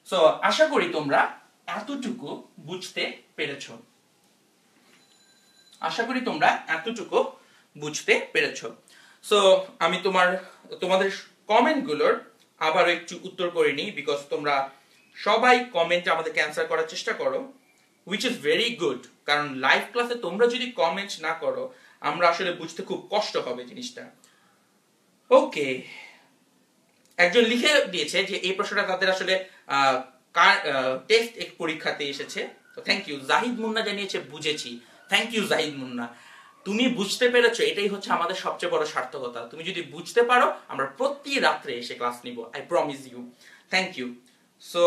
Speaker 1: সো আশা করি তোমরা এতটুকু বুঝতে পেরেছো। সো আমি তোমাদের কমেন্টগুলোর আবার একটু উত্তর করে নিই, বিকজ তোমরা সবাই কমেন্টে আমাদেরকে অ্যান্সার করার চেষ্টা করো, which is very good, কারণ লাইভ ক্লাসে তোমরা যদি কমেন্ট না করো আমরা আসলে বুঝতে খুব কষ্ট হবে জিনিসটা। ওকে, একজন লিখে দিয়েছে যে এই প্রশ্নটা তাদের আসলে টেস্ট এক পরীক্ষাতে এসেছে। তো থ্যাংক ইউ। জাহিদ মুন্না জানিয়েছে বুঝেছি। থ্যাংক ইউ জাহিদ মুন্না, তুমি বুঝতে পেরেছো, এটাই হচ্ছে আমাদের সবচেয়ে বড় সার্থকতা। তুমি যদি বুঝতে পারো আমরা প্রতি রাত্রে এসে ক্লাস নিব, I promise you. Thank you. So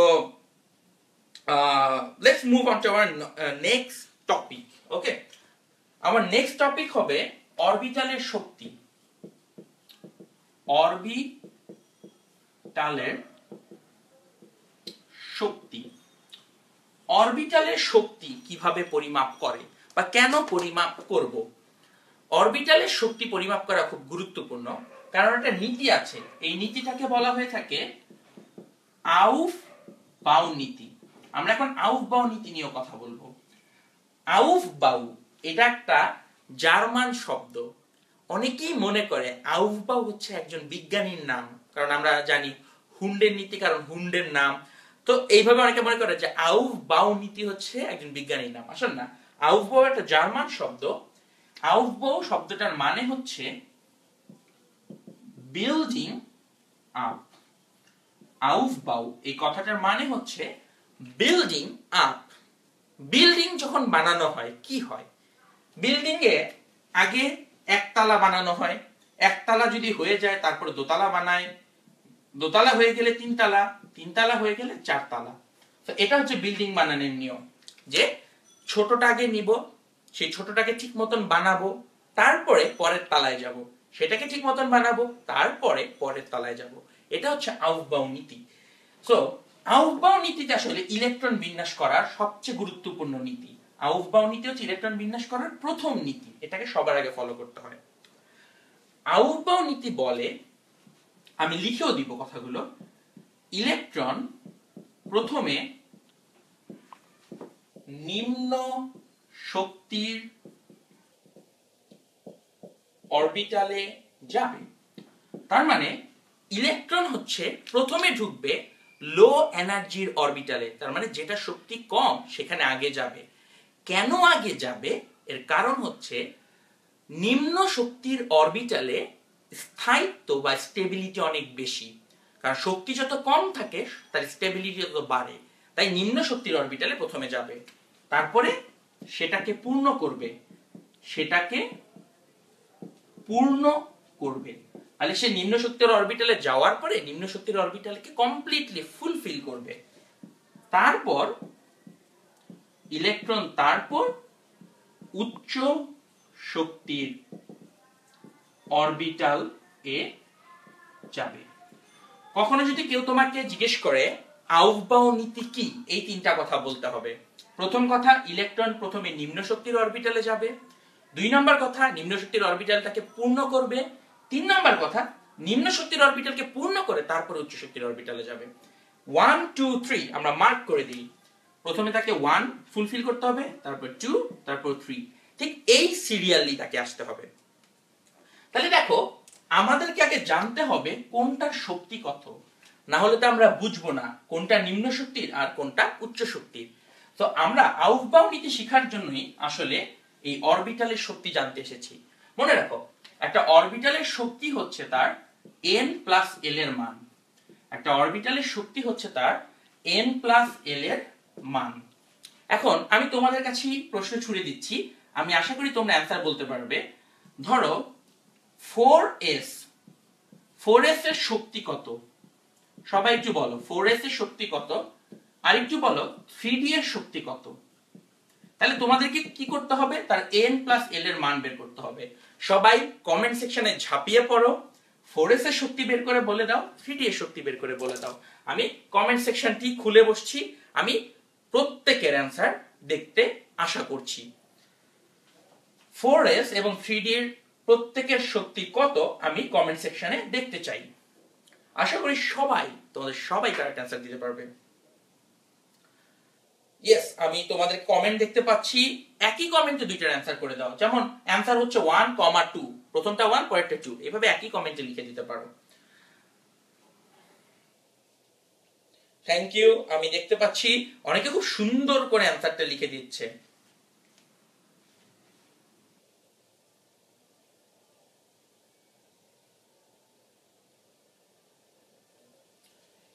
Speaker 1: let's move on to our next topic. Okay, আমার নেক্সট টপিক হবে অরবিটালের শক্তি। অরবিটালের শক্তি কিভাবে পরিমাপ করে বা কেন পরিমাপ করব? অরবিটালের শক্তি পরিমাপ করা খুব গুরুত্বপূর্ণ, কারণ একটা নীতি আছে। এই নীতিটাকে বলা হয়ে থাকে আউফবাউ নীতি। আমরা এখন আউফবাউ নীতি নিয়ে কথা বলবো। আউফবাউ এটা একটা জার্মান শব্দ। অনেকেই মনে করে আউফবাউ হচ্ছে একজন বিজ্ঞানীর নাম, কারণ আমরা জানি হুন্ডের নীতি, কারণ হুন্ডের নাম। তো এইভাবে অনেকে মনে করে যে আউফবাউ নীতি হচ্ছে একজন বিজ্ঞানীর নাম। আসলে না, আউফবাউ একটা জার্মান শব্দ। আউফবাউ শব্দটার মানে হচ্ছে বিল্ডিং আপ। আউফবাউ এই কথাটার মানে হচ্ছে বিল্ডিং আপ। বিল্ডিং যখন বানানো হয় কি হয়? বিল্ডিং এ আগে একতলা বানানো হয়, একতলা যদি হয়ে যায় তারপর দোতলা বানায়, দোতলা হয়ে গেলে তিনতলা, তিনতলা হয়ে গেলে চারতলা। তো এটা হচ্ছে বিল্ডিং বানানোর নিয়ম, যে ছোটটা আগে নিব, সেই ছোটটাকে ঠিক মতন বানাবো, তারপরে পরের তলায় যাব, সেটাকে ঠিক মতন বানাবো, তারপরে পরের তলায় যাব। এটা হচ্ছে আউফবাউ নীতি। সো আউফবাউ নীতিতে আসলে ইলেকট্রন বিন্যাস করার সবচেয়ে গুরুত্বপূর্ণ নীতি। আউফবাউ নীতি হচ্ছে ইলেকট্রন বিন্যাস করার প্রথম নীতি, এটাকে সবার আগে ফলো করতে হয়। আউফবাউ নীতি বলে, আমি লিখেও দিব কথাগুলো, ইলেকট্রন প্রথমে নিম্ন শক্তির অরবিটালে যাবে। তার মানে ইলেকট্রন হচ্ছে প্রথমে ঢুকবে লো এনার্জির অরবিটালে, তার মানে যেটা শক্তি কম সেখানে আগে যাবে। কেন আগে যাবে? এর কারণ হচ্ছে নিম্ন শক্তির অরবিটালে স্থায়িত্ব বা স্টেবিলিটি অনেক বেশি, কারণ শক্তি যত কম থাকে তার স্টেবিলিটি তত বাড়ে। তাই নিম্ন শক্তির অরবিটালে প্রথমে যাবে, তারপরে সেটাকে পূর্ণ করবে, তাহলে সে নিম্ন শক্তির অরবিটালে যাওয়ার পরে নিম্ন শক্তির অরবিটালকে কমপ্লিটলি ফুলফিল করবে। তারপর ইলেকট্রন তারপর উচ্চ শক্তির অরবিটাল এ যাবে। কখনো যদি কেউ তোমাকে জিজ্ঞেস করে আউফবাউ নীতি কি, এই তিনটা কথা বলতে হবে। প্রথম কথা, ইলেকট্রন প্রথমে নিম্ন শক্তির অরবিটালে যাবে। 2 নম্বর কথা, নিম্ন শক্তির অরবিটালটাকে পূর্ণ করবে। 3 নম্বর কথা, নিম্ন শক্তির অরবিটালকে পূর্ণ করে তারপর উচ্চ শক্তির অরবিটালে যাবে। 1 2 3 আমরা মার্ক করে দিই। প্রথমে তাকে 1 ফুলফিল করতে হবে, তারপর 2, তারপর 3, ঠিক এই সিরিয়ালি তাকে আসতে হবে। তাহলে দেখো, আমাদেরকে আগে জানতে হবে কোনটার শক্তি কত, না হলে তো আমরা বুঝবো না কোনটা নিম্ন শক্তির আর কোনটা উচ্চ শক্তির। তো আমরা আউফবাউ নীতি শেখার জন্যই আসলে এই অরবিটালের শক্তি জানতে এসেছি। মনে রাখো, একটা অরবিটালের শক্তি হচ্ছে তার n প্লাস l এর মান। একটা অরবিটালের শক্তি হচ্ছে তার n প্লাস l এর মান। এখন আমি তোমাদের কাছে প্রশ্ন ছুড়ে দিচ্ছি, আমি আশা করি তোমরা অ্যান্সার বলতে পারবে। ধরো 4s এর শক্তি কত? সবাই একটু বলো 4s এর শক্তি কত, আর একটু বলো 3d এর শক্তি কত। তাহলে তোমাদেরকে কি করতে হবে, তার n প্লাস l এর মান বের করতে হবে। সবাই কমেন্ট সেকশনে ঝাঁপিয়ে পড়ো, 4s এর শক্তি বের করে বলে দাও, 3d এর শক্তি বের করে বলে দাও। আমি কমেন্ট সেকশনটি খুলে বসছি, আমি প্রত্যেকের অ্যান্সার দেখতে আশা করছি। 4s এবং 3d এর প্রত্যেকের শক্তি কত আমি কমেন্ট সেকশনে দেখতে চাই। আশা করি তোমাদের সবাই কারেক্ট অ্যান্সার দিতে পারবে। ইয়েস, আমি তোমাদের কমেন্ট দেখতে পাচ্ছি। একই কমেন্টে দুইটার অ্যান্সার করে দাও। যেমন অ্যান্সার হচ্ছে 1, 2, প্রথমটা 1 পরেরটা 2, এভাবে একই কমেন্টে লিখে দিতে পারো। Thank you. আমি দেখতে পাচ্ছি অনেকে খুব সুন্দর করে অ্যান্সারটা লিখে দিচ্ছে।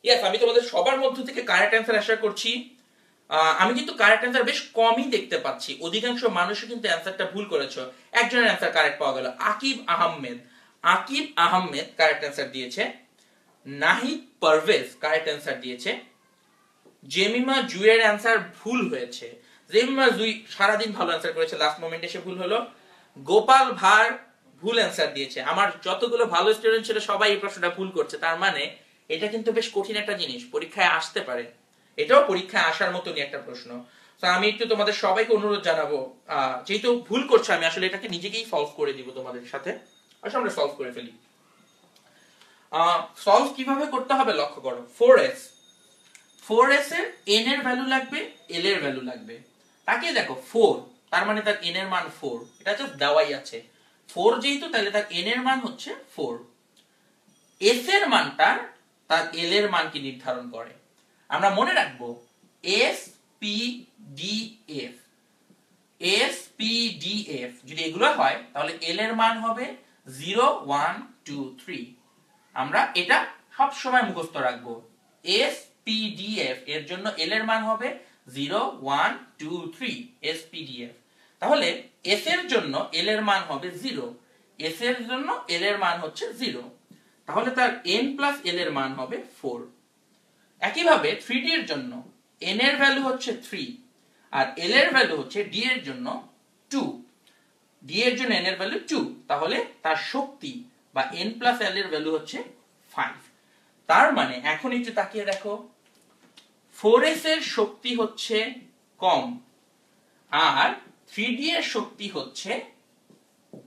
Speaker 1: ইয়েস, আমি তোমাদের সবার মধ্য থেকে কারেক্ট অ্যান্সার আশা করছি। আমি কিন্তু কারেক্ট অ্যান্সার বেশ কমই দেখতে পাচ্ছি, অধিকাংশ মানুষই কিন্তু অ্যান্সারটা ভুল করেছো। একজনের অ্যান্সার কারেক্ট পাওয়া গেল, আকিব আহমেদ কারেক্ট অ্যান্সার দিয়েছে। নাহিদ পারভেজ কারেক্ট অ্যান্সার দিয়েছে। জেমিমা জুয়ের অ্যান্সার ভুল হয়েছে। জেমিমা জুই সারাদিন ভালো অ্যান্সার করেছে, লাস্ট মোমেন্টে এসে ভুল হলো। গোপাল ভার ভুল অ্যান্সার দিয়েছে। আমার যতগুলো ভালো স্টুডেন্ট ছিল সবাই এই প্রশ্নটা ভুল করছে, তার মানে এটা কিন্তু বেশ কঠিন একটা জিনিস, পরীক্ষায় আসতে পারে। এটাও পরীক্ষায় আসার মতনই একটা প্রশ্ন। তো আমি একটু তোমাদের সবাইকে অনুরোধ জানাবো, যেহেতু ভুল করছো, আমি আসলে এটাকে নিজেকেই সলভ করে দিব তোমাদের সাথে। আসলে আমরা সলভ করে ফেলি। সলভ কিভাবে করতে হবে লক্ষ্য করো। 4s এর n এর ভ্যালু লাগবে, l এর ভ্যালু লাগবে। তাকে দেখো 4, তার মানে তার n এর মান 4, এটা জাস্ট দেওয়াই আছে। 4 যেহেতু, তাহলে তার n এর মান হচ্ছে 4। s এর মানটা তার l এর মানকে নির্ধারণ করে। আমরা মনে রাখবো s p d f যদি এগুলো হয়, তাহলে l এর মান হবে 0 1 2 3। আমরা এটা সব সময় মুখস্থ রাখবো। s p d f এর জন্য l এর মান হবে 0 1 2 3 s p d f। তাহলে s এর জন্য l এর মান হবে 0, s এর জন্য l এর মান হচ্ছে 0, তাহলে তার n প্লাস l এর মান হবে 4। একইভাবে 3d এর জন্য n এর ভ্যালু হচ্ছে 3 আর l এর ভ্যালু হচ্ছে d এর জন্য 2, d এর জন্য n এর ভ্যালু 2, তাহলে তার শক্তি বা n প্লাস l এর ভ্যালু হচ্ছে 5। তার মানে এখন একটু তাকিয়ে দেখো, 4s এর শক্তি হচ্ছে কম আর 3d এর শক্তি হচ্ছে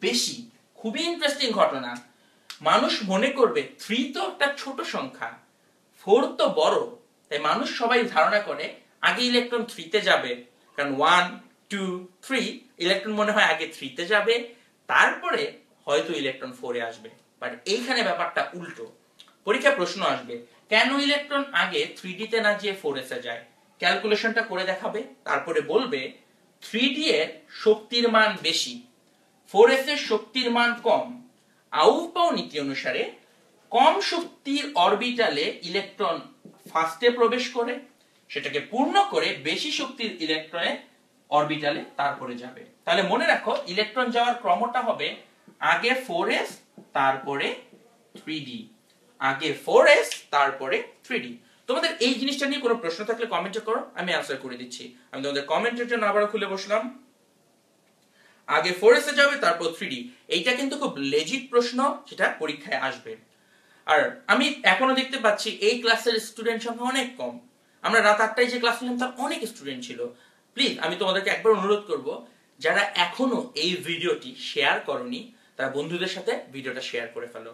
Speaker 1: বেশি। খুবই ইন্টারেস্টিং ঘটনা। মানুষ মনে করবে 3 তো একটা ছোট সংখ্যা, 4 তো বড়, তাই মানুষ সবাই ধারণা করে আগে ইলেকট্রন 3 তে যাবে, কারণ 1 2 3 ইলেকট্রন মনে হয় আগে 3 তে যাবে, তারপরে হয়তো ইলেকট্রন 4 এ আসবে। বাট এইখানে ব্যাপারটা উল্টো। পরীক্ষা প্রশ্ন আসবে কেন ইলেকট্রন আগে 3d তে না যেয়ে 4s এ যায়, ক্যালকুলেশনটা করে দেখাবে, তারপরে বলবে 3d এর শক্তির মান বেশি, 4s এর শক্তির মান কম। আউফবাউ নীতি অনুসারে কম শক্তির অরবিটালে ইলেকট্রন ফার্স্টে প্রবেশ করে, সেটাকে পূর্ণ করে বেশি শক্তির ইলেকট্রনের অরবিটালে তারপরে যাবে। তাহলে মনে রাখো, ইলেকট্রন যাওয়ার ক্রমটা হবে আগে 4s তারপরে 3d, আগে 4s তারপরে 3d। তোমাদের এই জিনিসটা নিয়ে কোনো প্রশ্ন থাকলে কমেন্টে করো, আমি অ্যানসার করে দিচ্ছি। আমি তোমাদের কমেন্টের জন্য আবারও খুলে বসলাম। আগে 4s এ যাবে তারপর 3d, এইটা কিন্তু খুব লেজিট প্রশ্ন, যেটা পরীক্ষায় আসবে। আর আমি এখনো দেখতে পাচ্ছি এই ক্লাসের স্টুডেন্ট সংখ্যা অনেক কম। আমরা রাত 8টায় যে ক্লাস নিলাম তার অনেক স্টুডেন্ট ছিল। প্লিজ আমি তোমাদেরকে একবার অনুরোধ করব, যারা এখনো এই ভিডিওটি শেয়ার করনি তারা বন্ধুদের সাথে ভিডিওটা শেয়ার করে ফেলো।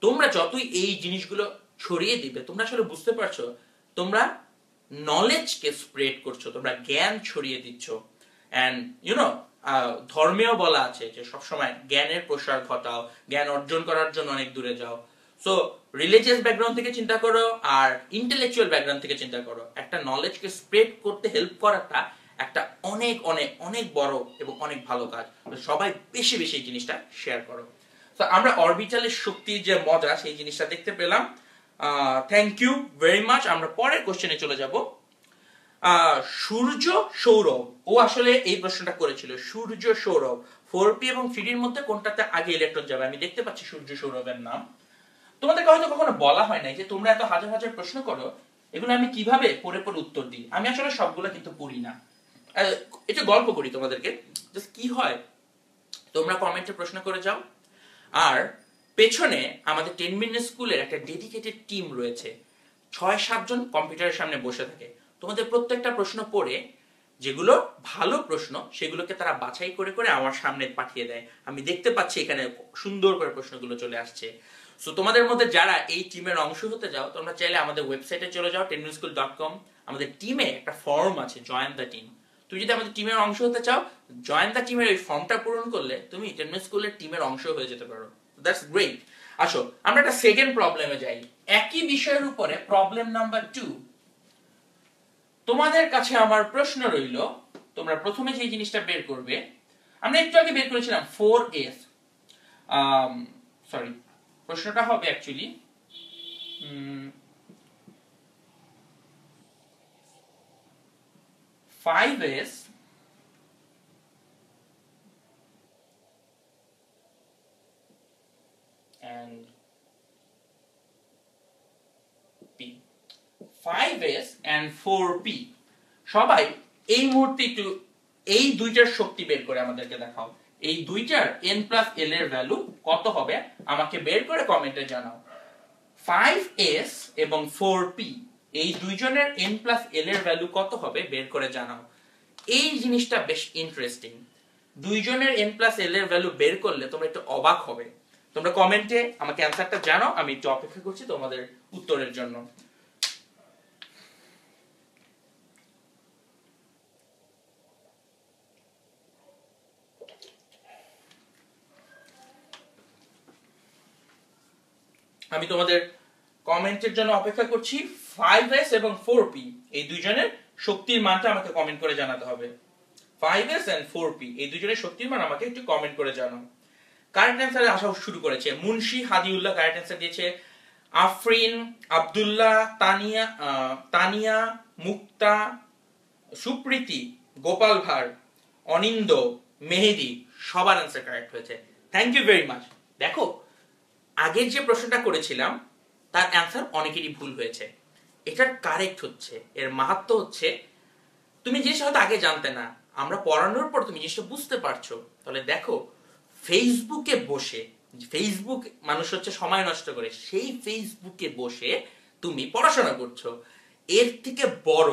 Speaker 1: তোমরা যতই এই জিনিসগুলো ছড়িয়ে দিবে, তোমরা আসলে বুঝতে পারছো তোমরা নলেজকে স্প্রেড করছো, তোমরা জ্ঞান ছড়িয়ে দিচ্ছ। অ্যান্ড ইউনো ধর্মেও বলা আছে যে সবসময় জ্ঞানের প্রসার ঘটাও, জ্ঞান অর্জন করার জন্য অনেক দূরে যাও। সো রিলিজিয়াস ব্যাকগ্রাউন্ড থেকে চিন্তা করো আর ইন্টেলেকচুয়াল ব্যাকগ্রাউন্ড থেকে চিন্তা করো, একটা নলেজকে স্প্রেড করতে হেল্প করাটা একটা অনেক অনেক অনেক বড় এবং অনেক ভালো কাজ। সবাই বেশি বেশি এই জিনিসটা শেয়ার করো। তো আমরা অরবিটালের শক্তির যে মজা সেই জিনিসটা দেখতে পেলাম। Thank you very much. আমরা পরের কোশ্চেনে চলে যাব। সূর্য সৌরভ, ও আসলে এই প্রশ্নটা করেছিল, সূর্য সৌরভ 4p এবং 3d এর মধ্যে কোনটাতে আগে ইলেকট্রন যাবে। আমি দেখতে পাচ্ছি সূর্য সৌরভের নাম। তোমাদেরকে হয়তো কখনো বলা হয় নাই যে তোমরা এত হাজার হাজার প্রশ্ন করো, এগুলো আমি কিভাবে পড়ে পড়ে উত্তর দিই। আমি আসলে সবগুলো কিন্তু পড়ি না, এটা গল্প করি তোমাদেরকে। জাস্ট কি হয়, তোমরা কমেন্টে প্রশ্ন করে যাও, আর পেছনে আমাদের 10 মিনিট স্কুলের একটা ডেডিকেটেড টিম রয়েছে, 6-7 জন কম্পিউটারের সামনে বসে থাকে। তোমাদের প্রত্যেকটা প্রশ্ন পড়ে যেগুলো ভালো প্রশ্ন সেগুলোকে তারা বাছাই করে করে আমার সামনে পাঠিয়ে দেয়। আমি দেখতে পাচ্ছি এখানে সুন্দর করে প্রশ্নগুলো চলে আসছে। সো তোমাদের মধ্যে যারা এই টিমের অংশ হতে যাও, তোমরা চাইলে আমাদের ওয়েবসাইটে চলে যাও, 10minuteschool.com। আমাদের টিমে একটা ফর্ম আছে, জয়েন দ্য টিম। তুমি যদি আমাদের টিমের অংশ হতে চাও, জয়েন দ্য টিমের ওই ফর্মটা পূরণ করলে তুমি 10 মিনিট স্কুলের টিমের অংশ হয়ে যেতে পারো। That's great. আসো আমরা একটা সেকেন্ড প্রবলেমে যাই, একই বিষয়ের উপরে প্রবলেম নাম্বার 2। তোমাদের কাছে আমার প্রশ্ন রইল, তোমরা প্রথমে যে জিনিসটা বের করবে, আমরা একটু আগে বের করেছিলাম 4s, সরি প্রশ্নটা হবে actually 5s and p, 5s and 4p। সবাই এই মুহূর্তে একটু এই দুইটার শক্তি বের করে আমাদেরকে দেখাও। এই দুইটার n প্লাস l এর ভ্যালু কত হবে আমাকে বের করে কমেন্টে জানাও। 5s এবং 4p এই দুইজনের n প্লাস l এর ভ্যালু কত হবে বের করে জানাও। এই জিনিসটা বেশ ইন্টারেস্টিং। দুইজনের n প্লাস l এর ভ্যালু বের করলে তোমরা একটু অবাক হবে। তোমরা কমেন্টে আমাকে অ্যানসারটা জানাও, আমি একটু অপেক্ষা করছি তোমাদের উত্তরের জন্য। আমি তোমাদের কমেন্টের জন্য অপেক্ষা করছি। 5s এবং 4p এই দুইজনের শক্তির মানটা আমাকে কমেন্ট করে জানাতে হবে। 5s and 4p এই দুইজনের শক্তির মান আমাকে একটু কমেন্ট করে জানাও। কারেক্ট অ্যানসারে আসা শুরু করেছে মুন্সি হাদিউল্লাহ, কারেক্ট অ্যানসার দিয়েছে। আফরিন, আব্দুল্লাহ, তানিয়া, মুক্তা, সুপ্রীতি, গোপাল ভাড়, অনিন্দ, মেহেদি, সবার অ্যানসার কারেক্ট হয়েছে। Thank you very much. দেখো আগের যে প্রশ্নটা করেছিলাম তার অ্যান্সার অনেকেরই ভুল হয়েছে, এটার কারেক্ট হচ্ছে, এর মাহাত্ম্য হচ্ছে তুমি জিনিসটা হয়তো আগে জানতে না, আমরা পড়ানোর পর তুমি জিনিসটা বুঝতে পারছো। তাহলে দেখো ফেসবুকে বসে, ফেসবুক মানুষ হচ্ছে সময় নষ্ট করে, সেই ফেসবুকে বসে তুমি পড়াশোনা করছো, এর থেকে বড়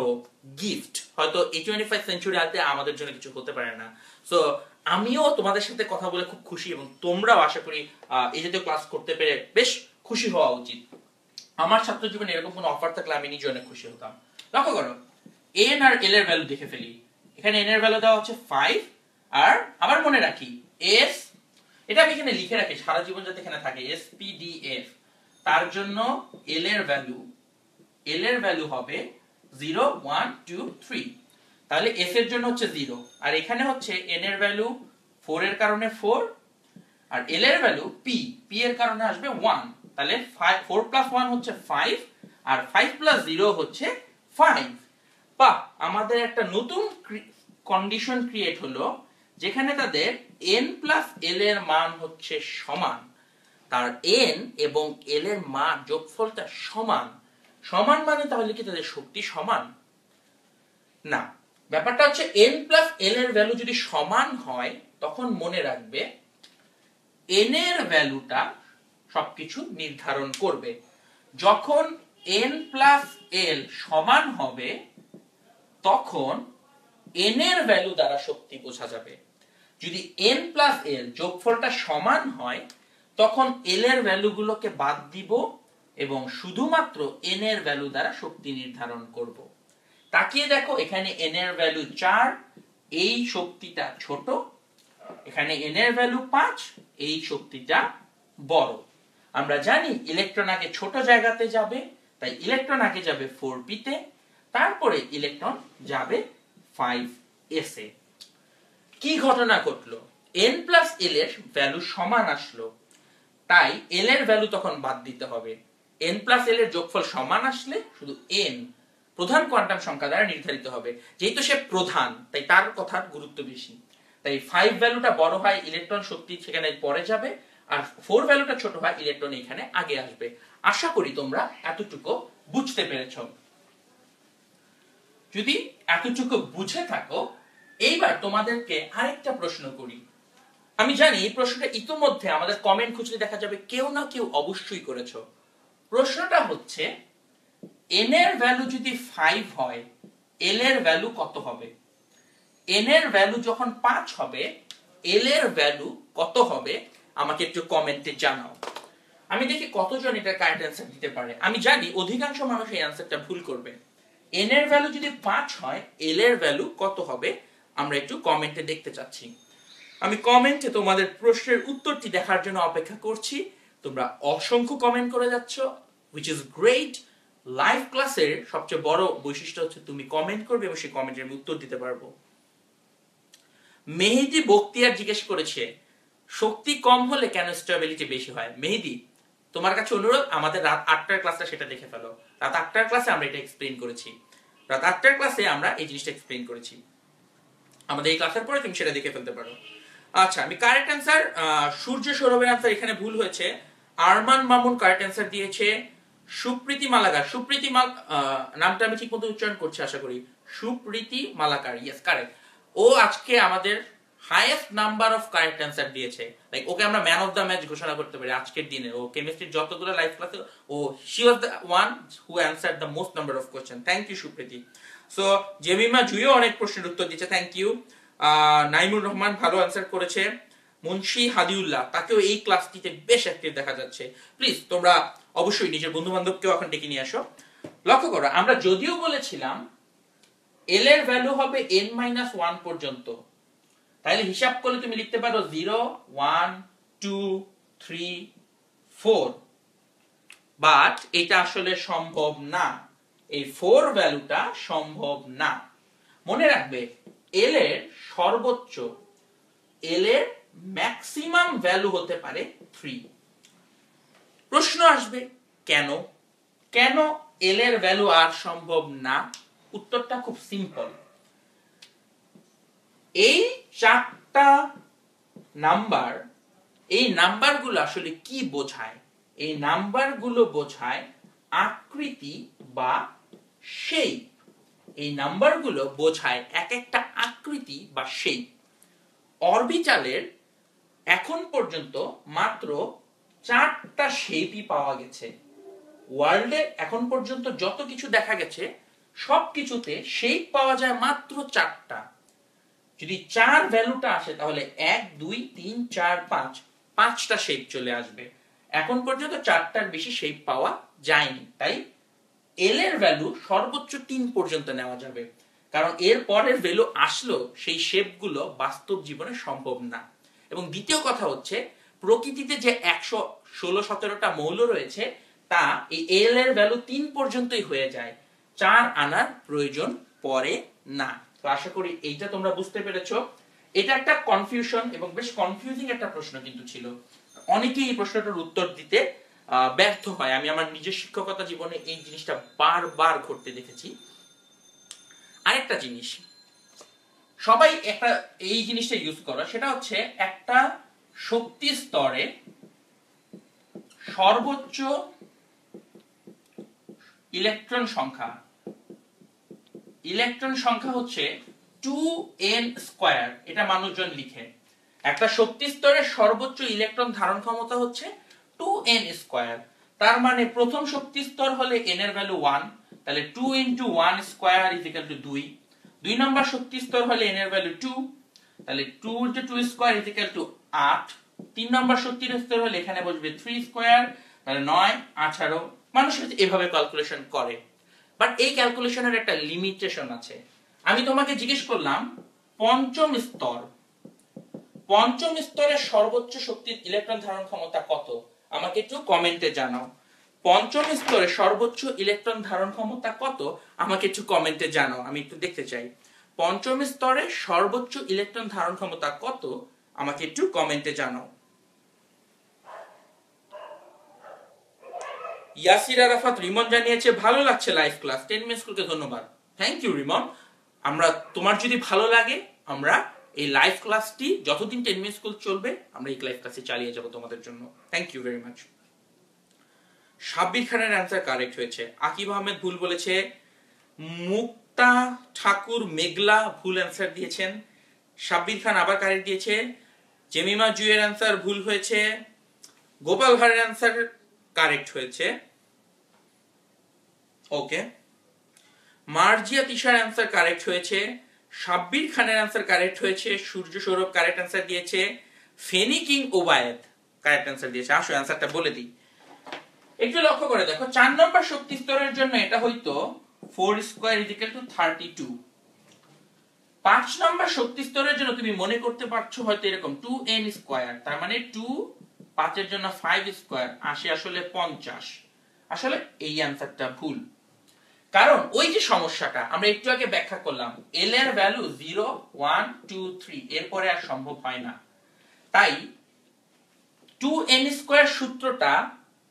Speaker 1: গিফট হয়তো এই 25 সেঞ্চুরি আনতে আমাদের জন্য কিছু হতে পারে না। সো আমিও তোমাদের সাথে কথা বলে খুব খুশি এবং তোমরাও আশা করি এই জাতীয় ক্লাস করতে পেরে বেশ খুশি হওয়া উচিত। আমার ছাত্র জীবনে এরকম কোনো অফার থাকলে আমি নিজে অনেক খুশি হতাম। লক্ষ্য করো n আর l এর ভ্যালু দেখে ফেলি। এখানে n এর ভ্যালু দেওয়া হচ্ছে 5, আর আবার মনে রাখি s, এটা আমি এখানে লিখে রাখি সারা জীবন যাতে এখানে থাকে, SPDF। তার জন্য l এর ভ্যালু হবে 0 1 2 3, তাহলে s এর জন্য হচ্ছে 0, আর এখানে হচ্ছে n এর ভ্যালু 4 এর কারণে 4, আর l এর ভ্যালু p এর কারণে আসবে 1, তাহলে 4 প্লাস 1 হচ্ছে 5, আর 5 প্লাস 0 হচ্ছে 5। বাহ, আমাদের একটা নতুন কন্ডিশন ক্রিয়েট হলো যেখানে তাদের n প্লাস l এর মান হচ্ছে সমান। তার n এবং l এর মান যোগফলটা সমান। সমান মানে তাহলে কি তাদের শক্তি সমান? না, ব্যাপারটা হচ্ছে n প্লাস l এর ভ্যালু যদি সমান হয় তখন মনে রাখবে n এর ভ্যালুটা সবকিছু নির্ধারণ করবে। যখন n প্লাস l সমান হবে তখন n এর ভ্যালু দ্বারা শক্তি বোঝা যাবে। যদি n প্লাস l যোগফলটা সমান হয় তখন l এর ভ্যালুগুলোকে বাদ দিব এবং শুধুমাত্র n এর ভ্যালু দ্বারা শক্তি নির্ধারণ করব। তাকিয়ে দেখো, এখানে n এর ভ্যালু 4, এই শক্তিটা ছোট, এখানে n এর ভ্যালু 5, এই শক্তিটা বড়। আমরা জানি ইলেকট্রন আগে ছোট জায়গাতে যাবে, তাই ইলেকট্রন আগে যাবে 4p তে, তারপরে ইলেকট্রন যাবে 5s এ। কি ঘটনা ঘটলো? n প্লাস l এর ভ্যালু সমান আসলো, তাই l এর ভ্যালু তখন বাদ দিতে হবে। n প্লাস l এর যোগফল সমান আসলে শুধু n প্রধান কোয়ান্টাম সংখ্যা দ্বারা নির্ধারিত হবে। যেহেতু সে প্রধান তাই তার কথার গুরুত্ব বেশি, তাই 5 ভ্যালুটা বড় হয়, ইলেকট্রন শক্তি সেখানে পরে যাবে, আর 4 ভ্যালুটা ছোট হয়, ইলেকট্রন এখানে আগে আসবে। আশা করি তোমরা এতটুকু বুঝতে পেরেছ। যদি এতটুকু বুঝে থাকো, এইবার তোমাদেরকে আরেকটা প্রশ্ন করি। আমি জানি এই প্রশ্নটা ইতিমধ্যে আমাদের কমেন্ট খুঁজলে দেখা যাবে কেউ না কেউ অবশ্যই করেছো। প্রশ্নটা হচ্ছে n এর ভ্যালু যদি 5 হয় l এর ভ্যালু কত হবে? n এর ভ্যালু যখন 5 হবে l এর ভ্যালু কত হবে আমাকে একটু কমেন্টে জানাও। আমি দেখি কতজন এটা কারেক্ট অ্যানসার দিতে পারে। আমি জানি অধিকাংশ মানুষ এই অ্যানসারটা ভুল করবে। n এর ভ্যালু যদি 5 হয় l এর ভ্যালু কত হবে আমরা একটু কমেন্টে দেখতে চাচ্ছি। আমি কমেন্টে তোমাদের প্রশ্নের উত্তরটি দেখার জন্য অপেক্ষা করছি। তোমরা অসংখ্য কমেন্ট করে যাচ্ছ, which is great। লাইভ ক্লাসের সবচেয়ে বড় বৈশিষ্ট্য হচ্ছে তুমি কমেন্ট করবে এবং সেই কমেন্টের আমি উত্তর দিতে পারবো। মেহেদি বখতিয়ার জিজ্ঞেস করেছে শক্তি কম হলে কেন স্টেবিলিটি বেশি হয়? মেহেদি, তোমার কাছে অনুরোধ, আমাদের রাত 8টার ক্লাসটা সেটা দেখে ফেলো। রাত 8টার ক্লাসে আমরা এটা এক্সপ্লেইন করেছি। রাত 8টার ক্লাসে আমরা এই জিনিসটা এক্সপ্লেইন করেছি। আমাদের এই ক্লাসের পরে তুমি সেটা দেখে ফেলতে পারো। আচ্ছা, আমি কারেক্ট অ্যানসার, সূর্য সৌরভের অ্যানসার এখানে ভুল হয়েছে। আরমান মামুন কারেক্ট অ্যানসার দিয়েছে। সুপ্রীতি মালাকার, সুপ্রীতি নামটা আমি ঠিকমতো উচ্চারণ করছি আশা করি। Supriti Malakar, yes correct. ও আজকে আমাদের highest number of correct answer দিয়েছে। লাইক ওকে আমরা ম্যান অফ দ্য ম্যাচ ঘোষণা করতে পারি আজকের দিনে। ও কেমিস্ট্রির যতগুলো লাইভ ক্লাসে ও she was the one who answered the most number of question. Thank you Supriti. So Jemima জুইও অনেক প্রশ্নের উত্তর দিচ্ছে, থ্যাংক ইউ। নাইমুর রহমান ভালো অ্যানসার করেছে। মুন্সি হাদিউল্লাহ, তাকেও এই ক্লাসটিতে বেশ অ্যাক্টিভ দেখা যাচ্ছে। প্লিজ তোমরা অবশ্যই নিজের বন্ধু বান্ধবকেও এখন ডেকে নিয়ে আসো। লক্ষ্য করো, আমরা যদিও বলেছিলাম l এর ভ্যালু হবে n-1 পর্যন্ত, তাহলে হিসাব করলে তুমি লিখতে পারো 0 1 2 3 4, বাট এটা আসলে সম্ভব না। এই 4 ভ্যালুটা সম্ভব না। মনে রাখবে l এর সর্বোচ্চ, l এর ম্যাক্সিমাম ভ্যালু হতে পারে 3। প্রশ্ন আসবে কেন কেন l এর ভ্যালু আর সম্ভব না? উত্তরটা খুব সিম্পল। এই 4টা নাম্বার, এই নাম্বারগুলো আসলে কি বোঝায়? এই নাম্বারগুলো বোঝায় আকৃতি বা শেপ। এই নাম্বারগুলো বোঝায় এক একটা আকৃতি বা শেপ। অরবিটালের এখন পর্যন্ত মাত্র 4টা শেপই পাওয়া গেছে। ওয়ার্ল্ডে এখন পর্যন্ত যত কিছু দেখা গেছে সবকিছুতে শেপ পাওয়া যায় মাত্র 4টা। যদি 4 ভ্যালুটা আসে তাহলে 1 2 3 4 5, 5টা শেপ চলে আসবে। এখন পর্যন্ত 4টার বেশি শেপ পাওয়া যায়নি, তাই l এর ভ্যালু সর্বোচ্চ 3 পর্যন্ত নেওয়া যাবে। কারণ এর পরের ভ্যালু আসলো সেই শেপগুলো বাস্তব জীবনে সম্ভব না। এবং দ্বিতীয় কথা হচ্ছে প্রকৃতিতে যে 116-17টা মৌল রয়েছে তা এই l এর ভ্যালু 3 পর্যন্তই হয়ে যায়, 4 আনার প্রয়োজন পড়ে না। তো আশা করি এইটা তোমরা বুঝতে পেরেছো। এটা একটা কনফিউশন এবং বেশ কনফিউজিং একটা প্রশ্ন কিন্তু ছিল। অনেকেই এই প্রশ্নটার উত্তর দিতে ব্যর্থ হয়। আমি আমার নিজের শিক্ষকতা জীবনে এই জিনিসটা বারবার ঘটতে দেখেছি। আরেকটা জিনিস সবাই একটা এই জিনিসটা ইউজ করে, সেটা হচ্ছে একটা শক্তি স্তরে সর্বোচ্চ ইলেকট্রন সংখ্যা, ইলেকট্রন সংখ্যা হচ্ছে 2n স্কয়ার। এটা মানুষজন লিখে। একটা শক্তি স্তরে সর্বোচ্চ ইলেকট্রন ধারণ ক্ষমতা হচ্ছে 2n স্কয়ার। তার মানে প্রথম শক্তি স্তর হলে n এর ভ্যালু 1, তাহলে 2 * 1 স্কয়ার = 2। দুই নম্বর শক্তি স্তর হলে n এর ভ্যালু 2, তাহলে 2 * 2 স্কয়ার = 8। তিন নম্বর শক্তির স্তর হলে এখানে বসবে 3 স্কয়ার, তাহলে 9 18। মানুষ এভাবে ক্যালকুলেশন করে, বাট এই ক্যালকুলেশনের একটা লিমিটেশন আছে। আমি তোমাকে জিজ্ঞেস করলাম পঞ্চম স্তরের সর্বোচ্চ শক্তির ইলেকট্রন ধারণ ক্ষমতা কত, আমাকে একটু কমেন্টে জানাও। পঞ্চম স্তরে সর্বোচ্চ ইলেকট্রন ধারণ ক্ষমতা কত, আমাকে একটু কমেন্টে জানাও, আমি একটু দেখতে চাই। পঞ্চম স্তরে সর্বোচ্চ ইলেকট্রন ধারণ ক্ষমতা কত, আমাকে একটু কমেন্টে জানাও। ইয়াসির আরাফাত রিমন জানিয়েছে ভালো লাগছে লাইভ ক্লাস। 10 মিনিট স্কুলকে ধন্যবাদ। Thank you Rimon. আমরা তোমার যদি ভালো লাগে আমরা এই লাইভ ক্লাসটি যতদিন 10 মিনিট স্কুল চলবে আমরা এই লাইভ ক্লাসে চালিয়ে যাব তোমাদের জন্য। Thank you very much. Sabbir খানের অ্যান্সার কারেক্ট হয়েছে। আকিব আহমেদ ভুল বলেছে। মুক্তা ঠাকুর মেঘলা ভুল অ্যান্সার দিয়েছেন। সাব্বির খান আবার কারেক্ট দিয়েছে। জেমিমা জুয়ের অ্যান্সার ভুল হয়েছে। গোপাল ভাড়ের অ্যান্সার কারেক্ট হয়েছে। ওকে, মার্জিয়া তিশার অ্যান্সার কারেক্ট হয়েছে। সাব্বির খানের অ্যান্সার কারেক্ট হয়েছে। সূর্য সৌরভ কারেক্ট অ্যান্সার দিয়েছে। Feni King Obayed correct answer দিয়েছে। আসো অ্যান্সারটা বলে দিই। একটু লক্ষ্য করে দেখো, 4 নম্বর শক্তি স্তরের জন্য এটা হয়তো 4 স্কয়ার = 32। 5 নম্বর শক্তি স্তরের জন্য তুমি মনে করতে পারছো হয়তো এরকম 2n স্কয়ার, তার মানে 2 5 এর জন্য 5 স্কয়ার আসে আসলে 50। আসলে এই অ্যান্সারটা ভুল, কারণ ওই যে সমস্যাটা আমরা একটু আগে ব্যাখ্যা করলাম, l এর ভ্যালু 0 1 2 3 এরপরে আর সম্ভব হয় না। তাই 2n স্কয়ার সূত্রটা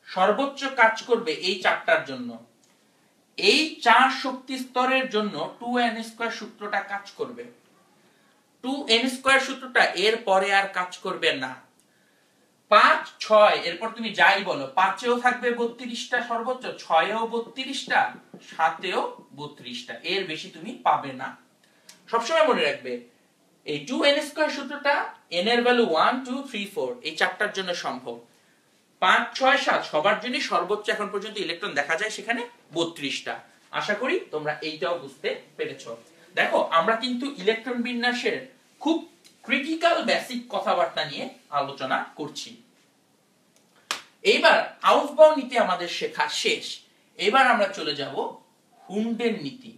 Speaker 1: সর্বোচ্চ কাজ করবে এই চারটার জন্য। এই 4 শক্তি স্তরের জন্য 2n স্কয়ার সূত্রটা কাজ করবে। 2n স্কয়ার সূত্রটা এর পরে আর কাজ করবে না। 5 6 এরপর তুমি যাই বলো, 5 এও থাকবে 32টা সর্বোচ্চ, 6 এও 32টা, 7 এও 32টা, এর বেশি তুমি পাবে না। সবসময় মনে রাখবে এই 2n স্কয়ার সূত্রটা n এর ভ্যালু 1 2 3 4 এই চারটার জন্য সম্ভব। 5 6 7 সবার জন্য সর্বোচ্চ এখন পর্যন্ত ইলেকট্রন দেখা যায় সেখানে 32টা। আশা করি তোমরা এইটাও বুঝতে পেরেছো। দেখো আমরা কিন্তু ইলেকট্রন বিন্যাসের খুব ক্রিটিক্যাল বেসিক কথাবার্তা নিয়ে আলোচনা করছি। এইবার আউফবাউ নীতি আমাদের শেখা শেষ। এবার আমরা চলে যাব হুন্ডের নীতি।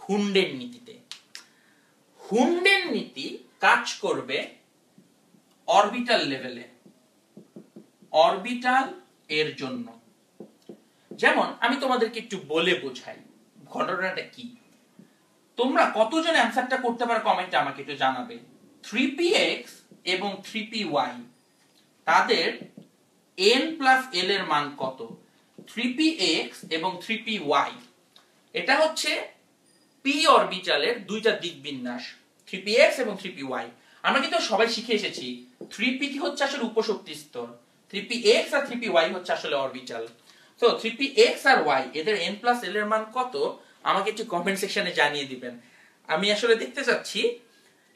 Speaker 1: হুন্ডের নীতিতে। হুন্ডের নীতি কাজ করবে অরবিটাল লেভেলে, অরবিটাল এর জন্য। যেমন আমি তোমাদেরকে একটু বলে বোঝাই ঘটনাটা কি। তোমরা কতজন অ্যানসারটা করতে পারো কমেন্টে আমাকে একটু জানাবে। 3px এবং 3py তাদের n প্লাস l এর মান কত? 3px এবং 3py এটা হচ্ছে p অরবিটালের দুইটা দিক বিন্যাস, 3px এবং 3py। আমরা কিন্তু সবাই শিখে এসেছি 3p কি হচ্ছে আসলে উপশক্তি স্তর, 3px আর 3py হচ্ছে আসলে অরবিটাল। তো 3px আর y এদের n প্লাস l এর মান কত আমাকে একটু কমেন্ট সেকশনে জানিয়ে দিবেন। আমি আসলে দেখতে চাচ্ছি।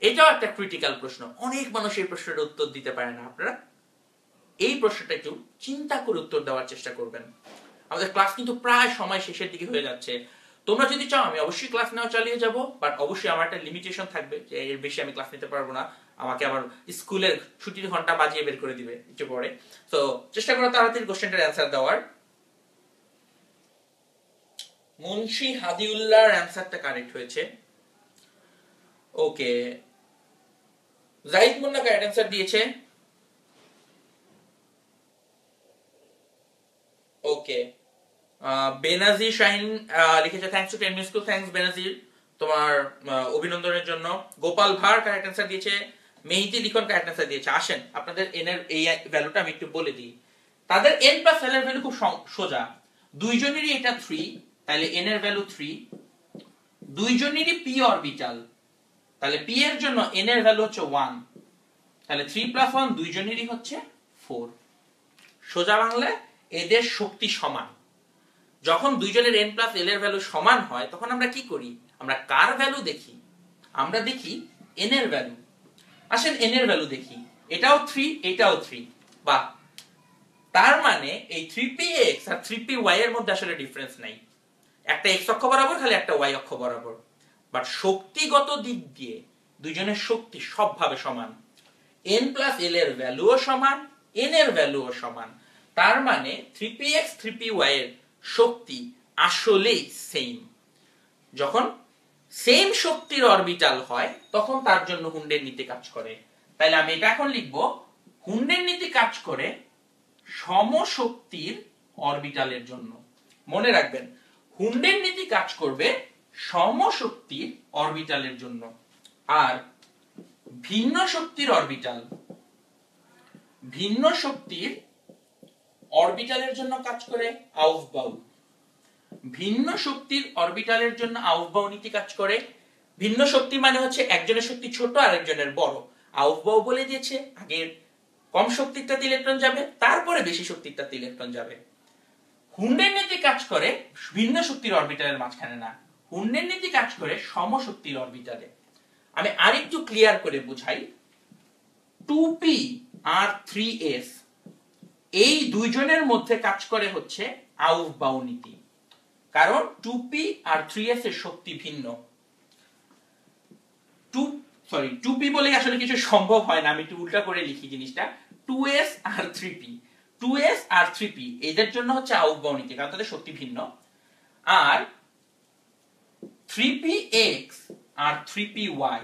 Speaker 1: এটাও একটা ক্রিটিক্যাল প্রশ্ন, অনেক মানুষ এই প্রশ্নের উত্তর দিতে পারে না। আপনারা এই প্রশ্নটা একটু চিন্তা করে উত্তর দেওয়ার চেষ্টা করবেন। আমাদের ক্লাস কিন্তু প্রায় সময় শেষের দিকে হয়ে যাচ্ছে। তোমরা যদি চাও আমি অবশ্যই ক্লাস নেওয়া চালিয়ে যাব, বাট অবশ্যই আমার একটা লিমিটেশন থাকবে যে এর বেশি আমি ক্লাস নিতে পারবো না। আমাকে আবার স্কুলের ছুটির ঘন্টা বাজিয়ে বের করে দিবে একটু পরে। তো চেষ্টা করো তাড়াতাড়ি কোশ্চেনটার অ্যান্সার দেওয়ার। মুন্সি হাদিউল্লাহর অ্যান্সারটা কারেক্ট হয়েছে। ওকে, জাহিদ মুন্না কারেক্ট অ্যান্সার দিয়েছে। ওকে, বেনাজির শাহিন লিখেছে thanks to 10 minute school. Thanks Benazir তোমার অভিনন্দনের জন্য। গোপাল ভাড় কারেক্ট অ্যান্সার দিয়েছে। মেহিদি লিখন কারেক্ট অ্যান্সার দিয়েছে। আসেন আপনাদের n এর এই ভ্যালুটা আমি একটু বলে দিই। তাদের n প্লাস l এর ভ্যালু খুব সোজা। দুইজনেরই এটা 3, তাহলে n এর ভ্যালু 3। দুইজনেরই p অরবিটাল, তাহলে p এর জন্য n এর ভ্যালু হচ্ছে 1, তাহলে 3 প্লাস 1 দুইজনেরই হচ্ছে 4। সোজা বাংলায় এদের শক্তি সমান। যখন দুইজনের n প্লাস l এর ভ্যালু সমান হয় তখন আমরা কি করি? আমরা কার ভ্যালু দেখি? আমরা দেখি n এর ভ্যালু। আসেন n এর ভ্যালু দেখি। এটাও 3, এটাও 3। বাহ, তার মানে এই 3px আর 3py এর মধ্যে আসলে ডিফারেন্স নাই, একটা x অক্ষ বরাবর, খালি একটা y অক্ষ বরাবর। বাট শক্তিগত দিক দিয়ে দুইজনের শক্তি সবভাবে সমান, n প্লাস l এর ভ্যালুও সমান, n এর ভ্যালুও সমান। তার মানে 3px 3py এর শক্তি আসলেই সেম। যখন সেম শক্তির অরবিটাল হয় তখন তার জন্য হুন্ডের নীতি কাজ করে। তাইলে আমি এটা এখন লিখব, হুন্ডের নীতি কাজ করে সমশক্তির অরবিটালের জন্য। মনে রাখবেন, হুন্ডের নীতি কাজ করবে সমশক্তির অরবিটালের জন্য। আর ভিন্ন শক্তির অরবিটাল, ভিন্ন শক্তির অরবিটালের জন্য কাজ করে আউফবাউ। ভিন্ন শক্তির অরবিটালের জন্য আউফবাউ নীতি কাজ করে। ভিন্ন শক্তি মানে হচ্ছে একজনের শক্তি ছোট আর একজনের বড়। আউফবাউ বলে দিয়েছে আগে কম শক্তিরটাতে ইলেকট্রন যাবে, তারপরে বেশি শক্তিরটাতে ইলেকট্রন যাবে। হুন্ডের নীতি কাজ করে ভিন্ন শক্তির অরবিটালের মাঝখানে না, হুন্ডের নীতি কাজ করে সমশক্তির অরবিটালে। আমি আরেকটু ক্লিয়ার করে বুঝাই। 2p আর 3s এই দুইজনের মধ্যে কাজ করে হচ্ছে আউফবাউ নীতি, কারণ 2p আর 3s এর শক্তি ভিন্ন। 2p বলে আসলে কিছু সম্ভব হয় না, আমি একটু উল্টা করে লিখি জিনিসটা। 2s আর 3p, 2s আর 3p এদের জন্য হচ্ছে আউফবাউ নীতি, কারণ তাদের শক্তি ভিন্ন। আর 3px আর 3py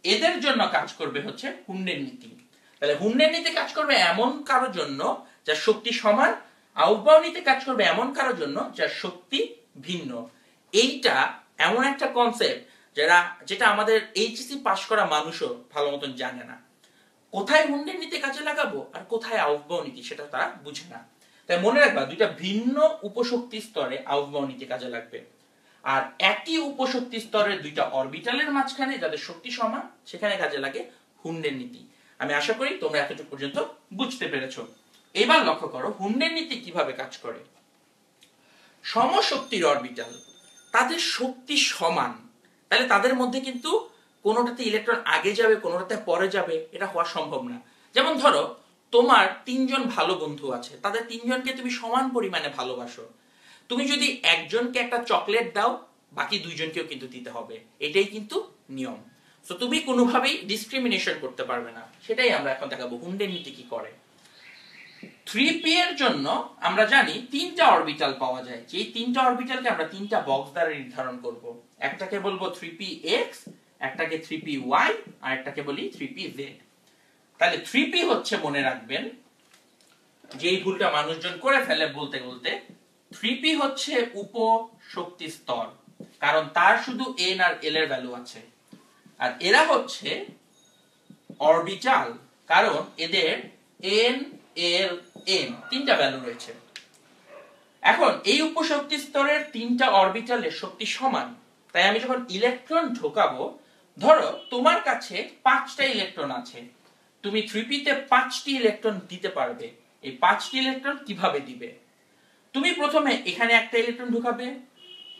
Speaker 1: এদের জন্য কাজ করবে হচ্ছে হুন্ডের নীতি। তাহলে হুন্ডের নীতি কাজ করবে এমন কারোর জন্য যার শক্তি সমান, আউফবাউ নীতি কাজ করবে এমন কারোর জন্য যার শক্তি ভিন্ন। এইটা এমন একটা কনসেপ্ট যেটা আমাদের এইচএসসি পাস করা মানুষও ভালো মতন জানে না। কোথায় হুন্ডের নীতি কাজে লাগাবো আর কোথায় আউফবাউ নীতি সেটা তারা বুঝে না। তাই মনে রাখবা, দুইটা ভিন্ন উপশক্তি স্তরে আউফবাউ নীতি কাজে লাগবে। আর একই উপশক্তি স্তরের দুইটা অরবিটালের মাঝখানে যাদের শক্তি সমান, সেখানে কাজে লাগে হুন্ডের নীতি। আমি আশা করি তোমরা এতটুকু পর্যন্ত বুঝতে পেরেছো। এবার লক্ষ্য করো হুন্ডের নীতি কিভাবে কাজ করে। সমশক্তির অরবিটাল, তাদের শক্তি সমান, তাহলে তাদের মধ্যে কিন্তু কোনোটাতে ইলেকট্রন আগে যাবে কোনোটাতে পরে যাবে, এটা হওয়া সম্ভব না। যেমন ধরো তোমার 3 জন ভালো বন্ধু আছে, তাদের 3 জনকে তুমি সমান পরিমাণে ভালোবাসো। তুমি যদি একজনকে একটা চকলেট দাও, বাকি 2 জনকেও কিন্তু দিতে হবে, এটাই কিন্তু নিয়ম। সো তুমি কোনোভাবেই ডিসক্রিমিনেশন করতে পারবে না। সেটাই আমরা এখন দেখাবো হুন্ডের নীতি কি করে। 3p এর জন্য আমরা জানি 3টা অরবিটাল পাওয়া যায়, যে 3টা অরবিটালকে আমরা 3টা বক্স দ্বারা নির্ধারণ করব। একটাকে বলবো 3px, একটাকে 3py, আর একটাকে বলি 3pz। তাহলে 3p হচ্ছে, মনে রাখবেন যে এই ভুলটা মানুষজন করে ফেলে বলতে বলতে, 3p হচ্ছে উপশক্তি স্তর, কারণ তার শুধু n আর l এর ভ্যালু আছে। আর এরা হচ্ছে অরবিটাল, কারণ এদের n l m 3টা ভ্যালু রয়েছে। এখন এই উপশক্তি স্তরের 3টা অরবিটালের শক্তি সমান, তাই আমি যখন ইলেকট্রন ঢোকাবো, ধরো তোমার কাছে 5টা ইলেকট্রন আছে, তুমি 3p তে 5টি ইলেকট্রন দিতে পারবে। এই 5টি ইলেকট্রন কিভাবে দিবে? তুমি প্রথমে এখানে একটা ইলেকট্রন ঢোকাবে,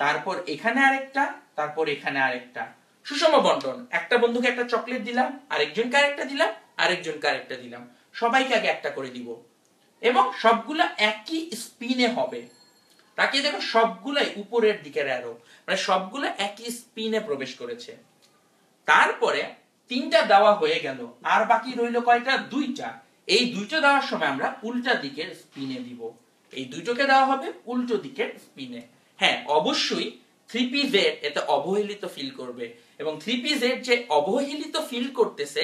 Speaker 1: তারপর এখানে আরেকটা, তারপর এখানে আরেকটা। সুষম বন্টন, একটা বন্ধুকে একটা চকলেট দিলাম, আরেকজনকে আরেকটা দিলাম, আরেকজনকে আরেকটা দিলাম, সবাইকে আগে একটা করে দিব। এবং সবগুলা একই স্পিনে হবে। তাকিয়ে দেখো সবগুলাই উপরের দিকের অ্যারো, মানে সবগুলা একই স্পিনে প্রবেশ করেছে। তারপরে 3টা দেওয়া হয়ে গেল, আর বাকি রইল কয়টা? 2টা। এই 2টা দেওয়ার সময় আমরা উল্টা দিকের স্পিনে দিব। এই দুটোকে দেওয়া হবে উল্টো দিকের স্পিনে। হ্যাঁ, অবশ্যই 3pz এতে অবহেলিত ফিল করবে, এবং 3pz যে অবহেলিত ফিল করতেছে,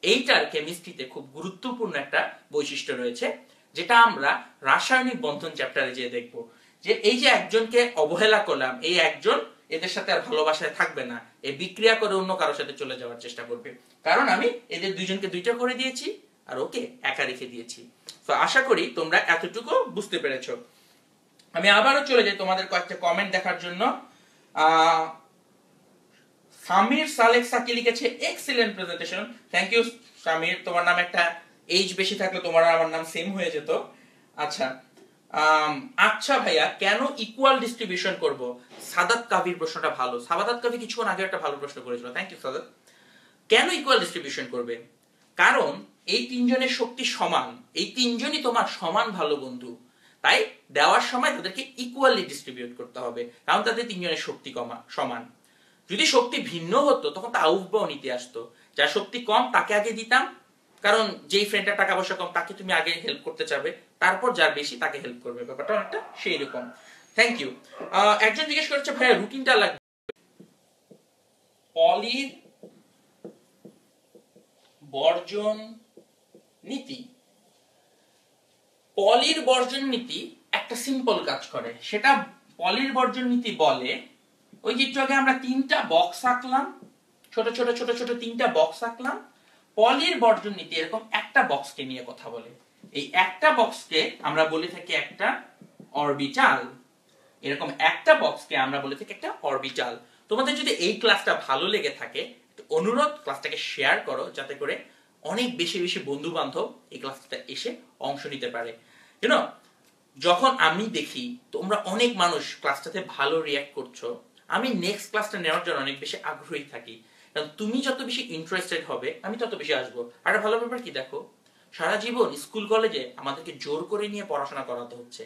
Speaker 1: এইটার কেমিস্ট্রিতে খুব গুরুত্বপূর্ণ একটা বৈশিষ্ট্য রয়েছে, যেটা আমরা রাসায়নিক বন্ধন চ্যাপ্টারে যেয়ে দেখব। যে এই যে একজনকে অবহেলা করলাম, এই একজন এদের সাথে আর ভালোবাসায় থাকবে না, এই বিক্রিয়া করে অন্য কারোর সাথে চলে যাওয়ার চেষ্টা করবে, কারণ আমি এদের দুইজনকে 2টা করে দিয়েছি আর ওকে একা রেখে দিয়েছি। তো আশা করি তোমরা এতটুকু বুঝতে পেরেছো। আমি আবারও চলে যাই তোমাদের কয়েকটা কমেন্ট দেখার জন্য। সামির সালেক সাকি লিখেছে excellent presentation. Thank you Samir, তোমার নাম একটা এইজ বেশি থাকলে তোমার আর আমার নাম সেম হয়ে যেত। আচ্ছা আচ্ছা ভাইয়া, কেন ইকুয়াল ডিস্ট্রিবিউশন করব? সাদাত কাভির প্রশ্নটা ভালো। সাদাত কাভি কিছুক্ষণ আগে একটা ভালো প্রশ্ন করেছিল, থ্যাংক ইউ সাদাত। কেন ইকুয়াল ডিস্ট্রিবিউশন করবে? কারণ এই তিনজনের শক্তি সমান, এই তিনজনই তোমার সমান ভালো বন্ধু, তাই দেওয়ার সময় তাদেরকে ইকুয়ালি ডিস্ট্রিবিউট করতে হবে, কারণ তাদের তিনজনের শক্তি সমান। যদি শক্তি ভিন্ন হতো তখন তো আউফবাও নীতি আসতো, যার শক্তি কম তাকে আগে দিতাম, কারণ যেই ফ্রেন্ডের টাকা পয়সা কম তাকে তুমি আগে হেল্প করতে চাবে, তারপর যার বেশি তাকে হেল্প করবে। ব্যাপারটা অনেকটা সেই রকম। Thank you. একজন জিজ্ঞেস করেছে ভাইয়া রুটিনটা লাগবে। পলির বর্জন নীতি, পলির বর্জন নীতি একটা সিম্পল কাজ করে। সেটা পলির বর্জন নীতি বলে, ওই যে একটু আগে আমরা তিনটা বক্স আঁকলাম, ছোট ছোট ছোট ছোট তিনটা বক্স আঁকলাম, পলির বর্জন নীতি এরকম একটা বক্সকে নিয়ে কথা বলে। এই একটা বক্সকে আমরা বলে থাকি একটা অরবিটাল, এরকম একটা বক্সকে আমরা বলে থাকি একটা অরবিটাল। তোমাদের যদি এই ক্লাসটা ভালো লেগে থাকে, অনুরোধ ক্লাসটাকে শেয়ার করো, যাতে করে অনেক বেশি বেশি বন্ধু বান্ধব এই ক্লাসটা এসে অংশ নিতে পারে। ইউনো, যখন আমি দেখি তোমরা অনেক মানুষ ক্লাসটাতে ভালো রিয়্যাক্ট করছো, আমি নেক্সট ক্লাসটা নেওয়ার জন্য অনেক বেশি আগ্রহী থাকি, কারণ তুমি যত বেশি ইন্টারেস্টেড হবে আমি তত বেশি আসবো। আর ভালো ব্যাপার কি দেখো, সারা জীবন স্কুল কলেজে আমাদেরকে জোর করে নিয়ে পড়াশোনা করাতে হচ্ছে,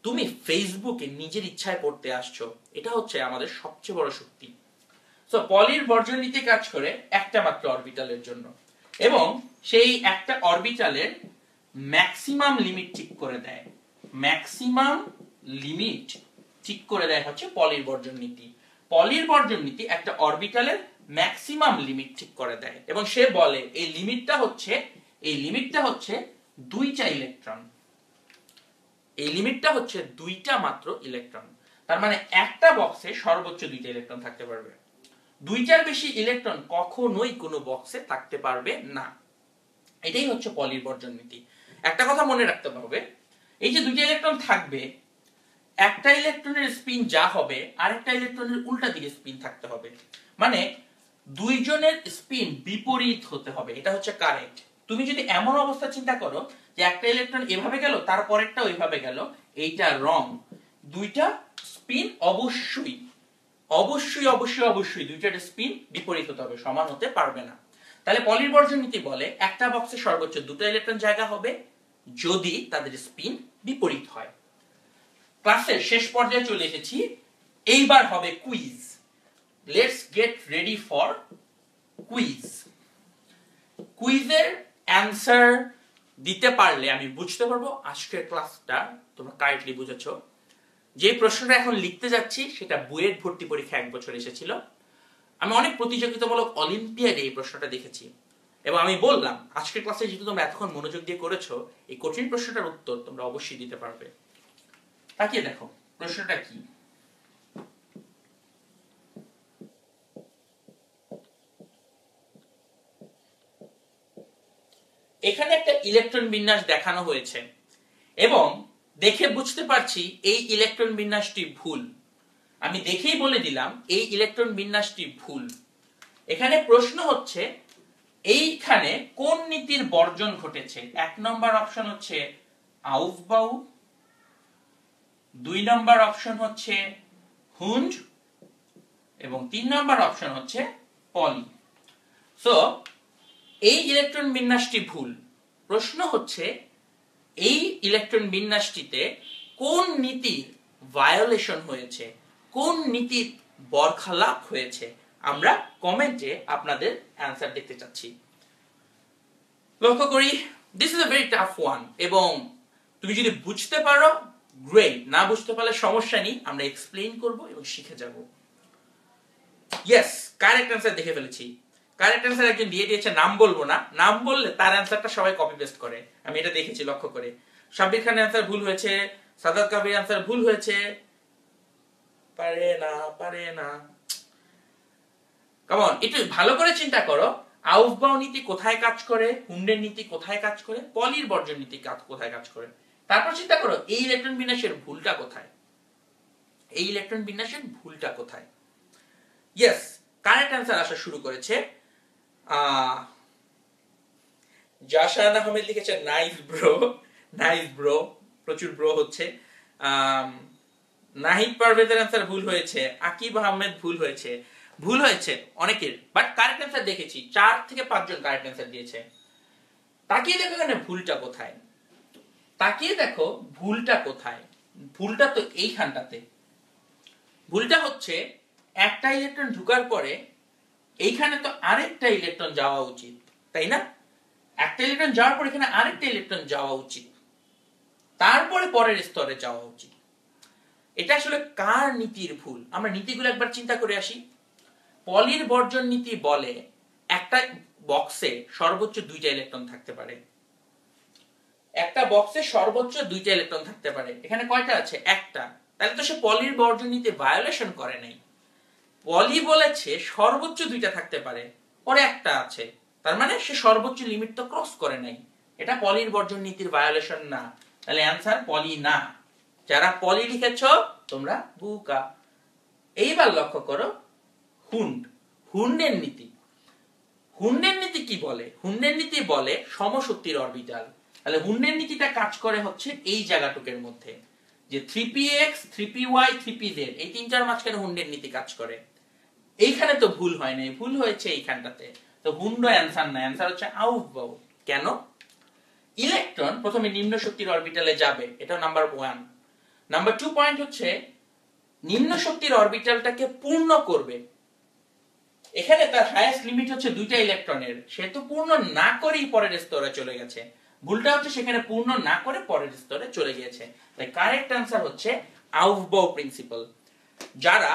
Speaker 1: তুমি ফেসবুকে নিজের ইচ্ছায় পড়তে আসছো, এটা হচ্ছে আমাদের সবচেয়ে বড় শক্তি। সো পলির বর্জন নীতি কাজ করে একটা মাত্র অরবিটালের জন্য, এবং সেই একটা অরবিটালের ম্যাক্সিমাম লিমিট ঠিক করে দেয়, ম্যাক্সিমাম লিমিট ঠিক করে দেয় হচ্ছে পলির বর্জন নীতি। পলির বর্জন নীতি একটা অরবিটালের ম্যাক্সিমাম লিমিট ঠিক করে দেয়, এবং সে বলে এই লিমিটটা হচ্ছে দুইটা ইলেকট্রন, এই লিমিটটা হচ্ছে দুইটা মাত্র ইলেকট্রন। তার মানে একটা বক্সে সর্বোচ্চ দুইটা ইলেকট্রন থাকতে পারবে, দুইটার বেশি ইলেকট্রন কখনোই কোনো বক্সে থাকতে পারবে না। এটাই হচ্ছে পলির বর্জন নীতি। একটা কথা মনে রাখতে হবে, এই যে দুইটা ইলেকট্রন থাকবে, একটা ইলেকট্রনের স্পিন যা হবে আরেকটা ইলেকট্রনের উল্টা দিকে স্পিন থাকতে হবে, মানে দুইজনের স্পিন বিপরীত হতে হবে, এটা হচ্ছে কারেন্ট। তুমি যদি এমন অবস্থা চিন্তা করো যে একটা ইলেকট্রন এভাবে গেল তারপরেরটা ওইভাবে গেল, এইটা রং। দুইটা স্পিন অবশ্যই অবশ্যই অবশ্যই অবশ্যই দুইটার স্পিন বিপরীত হতে হবে, সমান হতে পারবে না। তাহলে পলির বর্জন নীতি বলে একটা বক্সে সর্বোচ্চ দুটো ইলেকট্রন জায়গা হবে যদি তাদের স্পিন বিপরীত হয়। ক্লাসের শেষ পর্যায়ে চলে এসেছি, এইবার হবে quiz. Let's get ready for quiz. কুইজের অ্যানসার দিতে পারলে আমি বুঝতে পারবো আজকের ক্লাসটা তোমরা কারেক্টলি বুঝেছো। যে প্রশ্নটা এখন লিখতে যাচ্ছি সেটা বুয়েট ভর্তি পরীক্ষা 1 বছর এসেছিল। আমি অনেক প্রতিযোগিতামূলক অলিম্পিয়াডে এই প্রশ্নটা দেখেছি, এবং আমি বললাম আজকের ক্লাসে যেহেতু তোমরা এতক্ষণ মনোযোগ দিয়ে করেছো, এই কঠিন প্রশ্নটার উত্তর তোমরা অবশ্যই দিতে পারবে। তাকিয়ে দেখো প্রশ্নটা কি। এখানে একটা ইলেকট্রন বিন্যাস দেখানো হয়েছে, এবং দেখে বুঝতে পারছি এই ইলেকট্রন বিন্যাসটি ভুল। আমি দেখেই বলে দিলাম এই ইলেকট্রন বিন্যাসটি ভুল। এখানে প্রশ্ন হচ্ছে এইখানে কোন নীতির বর্জন ঘটেছে। 1 নম্বর অপশন হচ্ছে আউফবাউ, 2 নম্বর অপশন হচ্ছে হুন্ড, এবং 3 নম্বর অপশন হচ্ছে পলি। সো এই ইলেকট্রন বিন্যাসটি ভুল। প্রশ্ন হচ্ছে এই ইলেকট্রন বিন্যাসটিতে কোন নীতির ভায়োলেশন হয়েছে, কোন নীতির বরখালাপ হয়েছে, আমরা কমেন্টে আপনাদের অ্যানসার দেখতে চাচ্ছি। লক্ষ্য করি this is a very tough one, এবং তুমি যদি বুঝতে পারো গ্রেট, না বুঝতে পারলে সমস্যা নেই, আমরা এক্সপ্লেইন করব এবং শিখে যাব। ইয়েস, কারেক্ট অ্যানসার দেখে ফেলেছি। কারেক্ট অ্যানসার একজন দিয়ে দিয়েছে, নাম বলবো না, নাম বললে তার অ্যানসারটা সবাই কপি পেস্ট করে, আমি এটা দেখেছি লক্ষ্য করে। সাব্বির খানের অ্যানসার ভুল হয়েছে, সাদাত কাবির অ্যানসার ভুল হয়েছে। পারে না কেমন, একটু ভালো করে চিন্তা করো, আউফবাউ নীতি কোথায় কাজ করে, হুন্ডের নীতি কোথায় কাজ করে, পলির বর্জন নীতি কোথায় কাজ করে, তারপর চিন্তা করো এই ইলেকট্রন বিন্যাসের ভুলটা কোথায়, এই ইলেকট্রন বিন্যাসের ভুলটা কোথায়। ইয়েস, কারেক্ট অ্যানসার আসা শুরু করেছে। জাশান আহমেদ লিখেছে নাইস ব্রো, নাইস ব্রো, প্রচুর ব্রো হচ্ছে। নাহিদ পারভেজের অ্যানসার ভুল হয়েছে, আকিব আহমেদ ভুল হয়েছে অনেকের, বাট কারেক্ট অ্যানসার দেখেছি 4 থেকে 5 জন কারেক্ট অ্যানসার দিয়েছে। তাকিয়ে দেখো এখানে ভুলটা কোথায়, তাকিয়ে দেখো ভুলটা কোথায়। ভুলটা তো এইখানটাতে। ভুলটা হচ্ছে একটা ইলেকট্রন ঢুকার পরে এইখানে তো আরেকটা ইলেকট্রন যাওয়া উচিত, তাই না? একটা ইলেকট্রন যাওয়ার পর এখানে আরেকটা ইলেকট্রন যাওয়া উচিত, তারপরে পরের স্তরে যাওয়া উচিত। এটা আসলে কার নীতির ভুল? আমরা নীতিগুলো একবার চিন্তা করে আসি। পলির বর্জন নীতি বলে একটা বক্সে সর্বোচ্চ 2টা ইলেকট্রন থাকতে পারে। একটা বক্সে সর্বোচ্চ 2টা ইলেকট্রন থাকতে পারে। এখানে কয়টা আছে? একটা। তাহলে তো সে পলির বর্জন নীতি ভায়োলেশন করে নাই। পলি বলেছে সর্বোচ্চ 2টা থাকতে পারে, পরে একটা আছে, তার মানে সে সর্বোচ্চ লিমিট তো ক্রস করে নাই। এটা পলির বর্জন নীতির ভায়োলেশন না। তাহলে অ্যানসার পলি না। যারা পলি লিখেছো তোমরা বুকা। এইবার লক্ষ্য করো হুন্ড, হুন্ডের নীতি। হুন্ডের নীতি কি বলে? হুন্ডের নীতি বলে সমশক্তির অরবিটাল। তাহলে হুন্ডের নীতিটা কাজ করে হচ্ছে এই জায়গাটুকের মধ্যে, যে 3px 3py 3pz এই তিনটার মাঝখানে হুন্ডের নীতি কাজ করে। এইখানে তো ভুল হয় নাই, ভুল হয়েছে এইখানটাতে। তো হুন্ড অ্যানসার না, অ্যানসার হচ্ছে আউফবাউ। কেন? ইলেকট্রন প্রথমে নিম্ন শক্তির অরবিটালে যাবে, এটা নাম্বার 1। নাম্বার 2 পয়েন্ট হচ্ছে নিম্ন শক্তির অরবিটালটাকে পূর্ণ করবে। এখানে তার হাইয়েস্ট লিমিট হচ্ছে 2টা ইলেকট্রনের, সে তো পূর্ণ না করেই পরের স্তরে চলে গেছে। ভুলটা হচ্ছে সেখানে পূর্ণ না করে পরের স্তরে চলে গিয়েছে। তাই কারেক্ট অ্যানসার হচ্ছে আউফবাউ প্রিন্সিপাল। যারা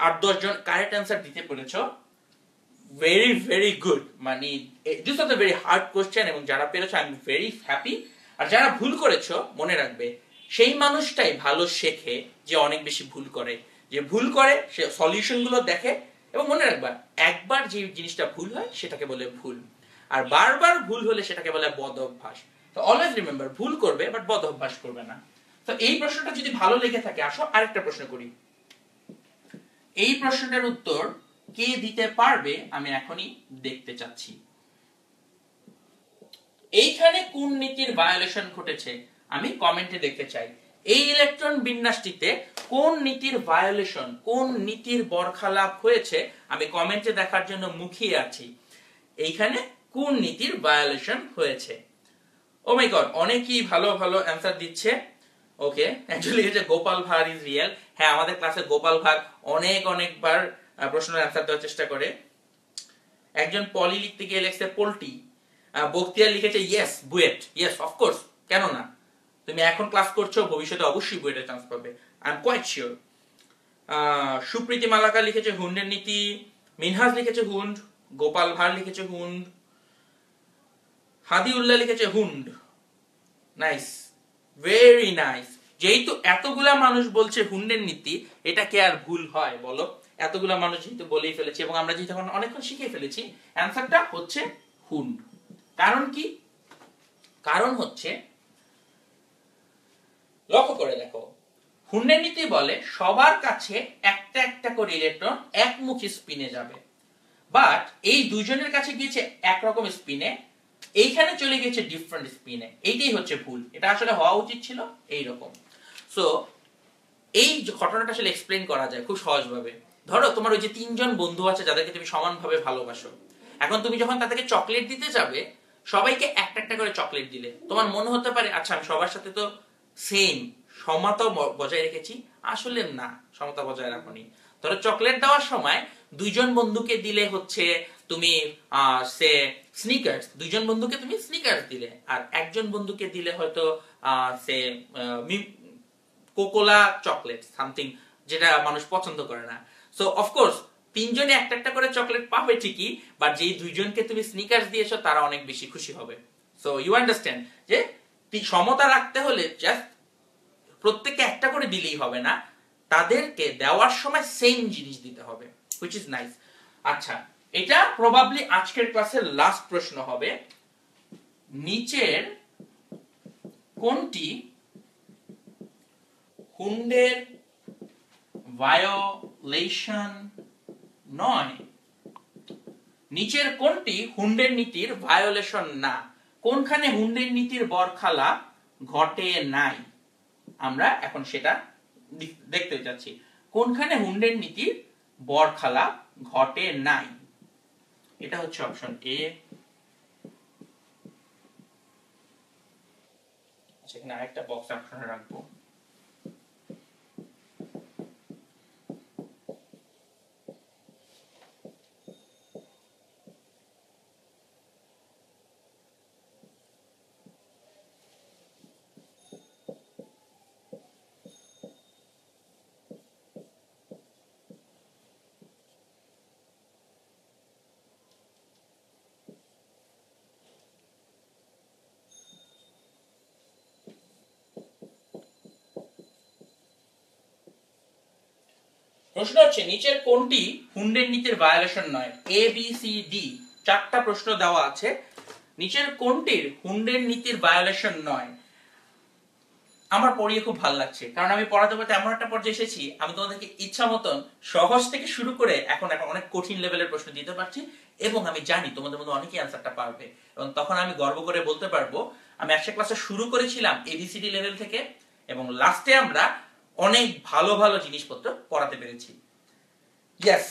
Speaker 1: 8-10 জন কারেক্ট অ্যানসার দিতে পেরেছো, ভেরি ভেরি গুড। মানে this was a very hard question, এবং যারা পেরেছো আই এম ভেরি হ্যাপি। আর যারা ভুল করেছো মনে রাখবে সেই মানুষটাই ভালো শেখে যে অনেক বেশি ভুল করে। যে ভুল করে সে সলিউশন গুলো দেখে, এবং মনে রাখবা একবার যে জিনিসটা ভুল হয় সেটাকে বলে ভুল, আর বারবার ভুল হলে সেটাকে বলে বদ অভ্যাস। তো অলওয়েজ রিমেম্বার, ভুল করবে বাট বদ অভ্যাস করবে না। তো এই প্রশ্নটা যদি ভালো লেগে থাকে, আসো আরেকটা প্রশ্ন করি। এই প্রশ্নটার উত্তর কে দিতে পারবে আমি এখনই দেখতে চাচ্ছি। এইখানে কোন নীতির ভায়োলেশন ঘটেছে আমি কমেন্টে দেখতে চাই। এই ইলেকট্রন বিন্যাসটিতে কোন নীতির ভায়োলেশন, কোন নীতির বরখালাপ হয়েছে আমি কমেন্টে দেখার জন্য মুখিয়ে আছি। এইখানে কোন নীতির ভায়োলেশন হয়েছে? ও মাই গড, অনেকেই ভালো ভালো অ্যানসার দিচ্ছে। ওকে, অ্যাকচুয়ালি এটা গোপাল ভাঁড় ইজ রিয়েল। হ্যাঁ, আমাদের ক্লাসে গোপাল ভাঁড় অনেকবার প্রশ্নের অ্যানসার দেওয়ার চেষ্টা করে। একজন পলি লিখতে গিয়ে লিখছে পোল্টি। বক্তিয়ার লিখেছে ইয়েস বুয়েট। ইয়েস অফকোর্স, কেন না? তুমি এখন ক্লাস করছো, ভবিষ্যতে অবশ্যই বুয়েটের চান্স পাবে, I am quite sure. Supriti Malaka লিখেছে হুন্ডের নীতি। মিনহাজ লিখেছে হুন্ড। গোপাল ভাঁড় লিখেছে হুন্ড। হাদিউল্লাহ লিখেছে হুন্ড। Nice, very nice. যেহেতু এতগুলা মানুষ বলছে হুন্ডের নীতি, এটা কে আর ভুল হয় বলো? এতগুলা মানুষ যেহেতু বলেই ফেলেছে, এবং আমরা যেহেতু এখন অনেকক্ষণ শিখে ফেলেছি, অ্যানসারটা হচ্ছে হুন্ড। কারণ কি? কারণ হচ্ছে লক্ষ্য করে দেখো, হুন্ডের নীতি বলে সবার কাছে একটা একটা করে ইলেকট্রন একমুখী স্পিনে যাবে, বাট এই দুজনের কাছে গিয়েছে একরকম স্পিনে, এইখানে চলে গেছে ডিফারেন্ট স্পিনে। এইটাই হচ্ছে ভুল। এটা আসলে হওয়া উচিত ছিল এইরকম। সো এই ঘটনাটা আসলে এক্সপ্লেইন করা যায় খুব সহজভাবে। ধরো তোমার ওই যে 3 জন বন্ধু আছে যাদেরকে তুমি সমানভাবে ভালোবাসো। এখন তুমি যখন তাদেরকে চকলেট দিতে যাবে, সবাইকে একটা একটা করে চকলেট দিলে তোমার মনে হতে পারে আচ্ছা আমি সবার সাথে তো সেম সমতা বজায় রেখেছি। আসলে না, সমতা বজায় রাখোনি। ধরো চকলেট দেওয়ার সময় 2 জন বন্ধুকে দিলে হচ্ছে তুমি সে স্নিকার্স, 2 জন বন্ধুকে তুমি স্নিকার্স দিলে, আর একজন বন্ধুকে দিলে হয়তো সে কোকোলা চকলেট সামথিং, যেটা মানুষ পছন্দ করে না। সো অফকোর্স 3 জনে একটা একটা করে চকলেট পাবে ঠিকই, বাট যেই 2 জনকে তুমি স্নিকার্স দিয়েছো তারা অনেক বেশি খুশি হবে। সো ইউ আন্ডারস্ট্যান্ড যে সমতা রাখতে হলে জাস্ট প্রত্যেককে একটা করে দিলেই হবে না, তাদেরকে দেওয়ার সময় সেম জিনিস দিতে হবে, হুইচ ইজ নাইস। আচ্ছা, এটা প্রবাবলি আজকের ক্লাসের লাস্ট প্রশ্ন হবে। নিচের কোনটি হুন্ডের ভায়োলেশন নয়? নিচের কোনটি হুন্ডের নীতির ভায়োলেশন না? কোনখানে হুন্ডের নীতির বরখালাপ ঘটে নাই? আমরা এখন সেটা দেখতে যাচ্ছি। কোনখানে হুন্ডের নীতির বরখালাপ ঘটে নাই? এটা হচ্ছে অপশন এ, সেখানে আরেকটা বক্স অপশন রাখবো। প্রশ্ন হচ্ছে নিচের কোনটি হুন্ডের নীতির ভায়োলেশন নয়? এ বি সি ডি, চারটা প্রশ্ন দেওয়া আছে। নিচের কোনটির হুন্ডের নীতির ভায়োলেশন নয়? আমার পড়িয়ে খুব ভালো লাগছে, কারণ আমি পড়াতে পড়াতে এমন একটা পর্যায়ে এসেছি, আমি তোমাদেরকে ইচ্ছা মতন সহজ থেকে শুরু করে এখন এখন অনেক কঠিন লেভেলের প্রশ্ন দিতে পারছি, এবং আমি জানি তোমাদের মধ্যে অনেকেই অ্যান্সারটা পারবে, এবং তখন আমি গর্ব করে বলতে পারবো আমি একশো ক্লাসে শুরু করেছিলাম এবিসিডি লেভেল থেকে, এবং লাস্টে আমরা অনেক ভালো ভালো জিনিসপত্র পড়াতে পেরেছি। ইয়েস,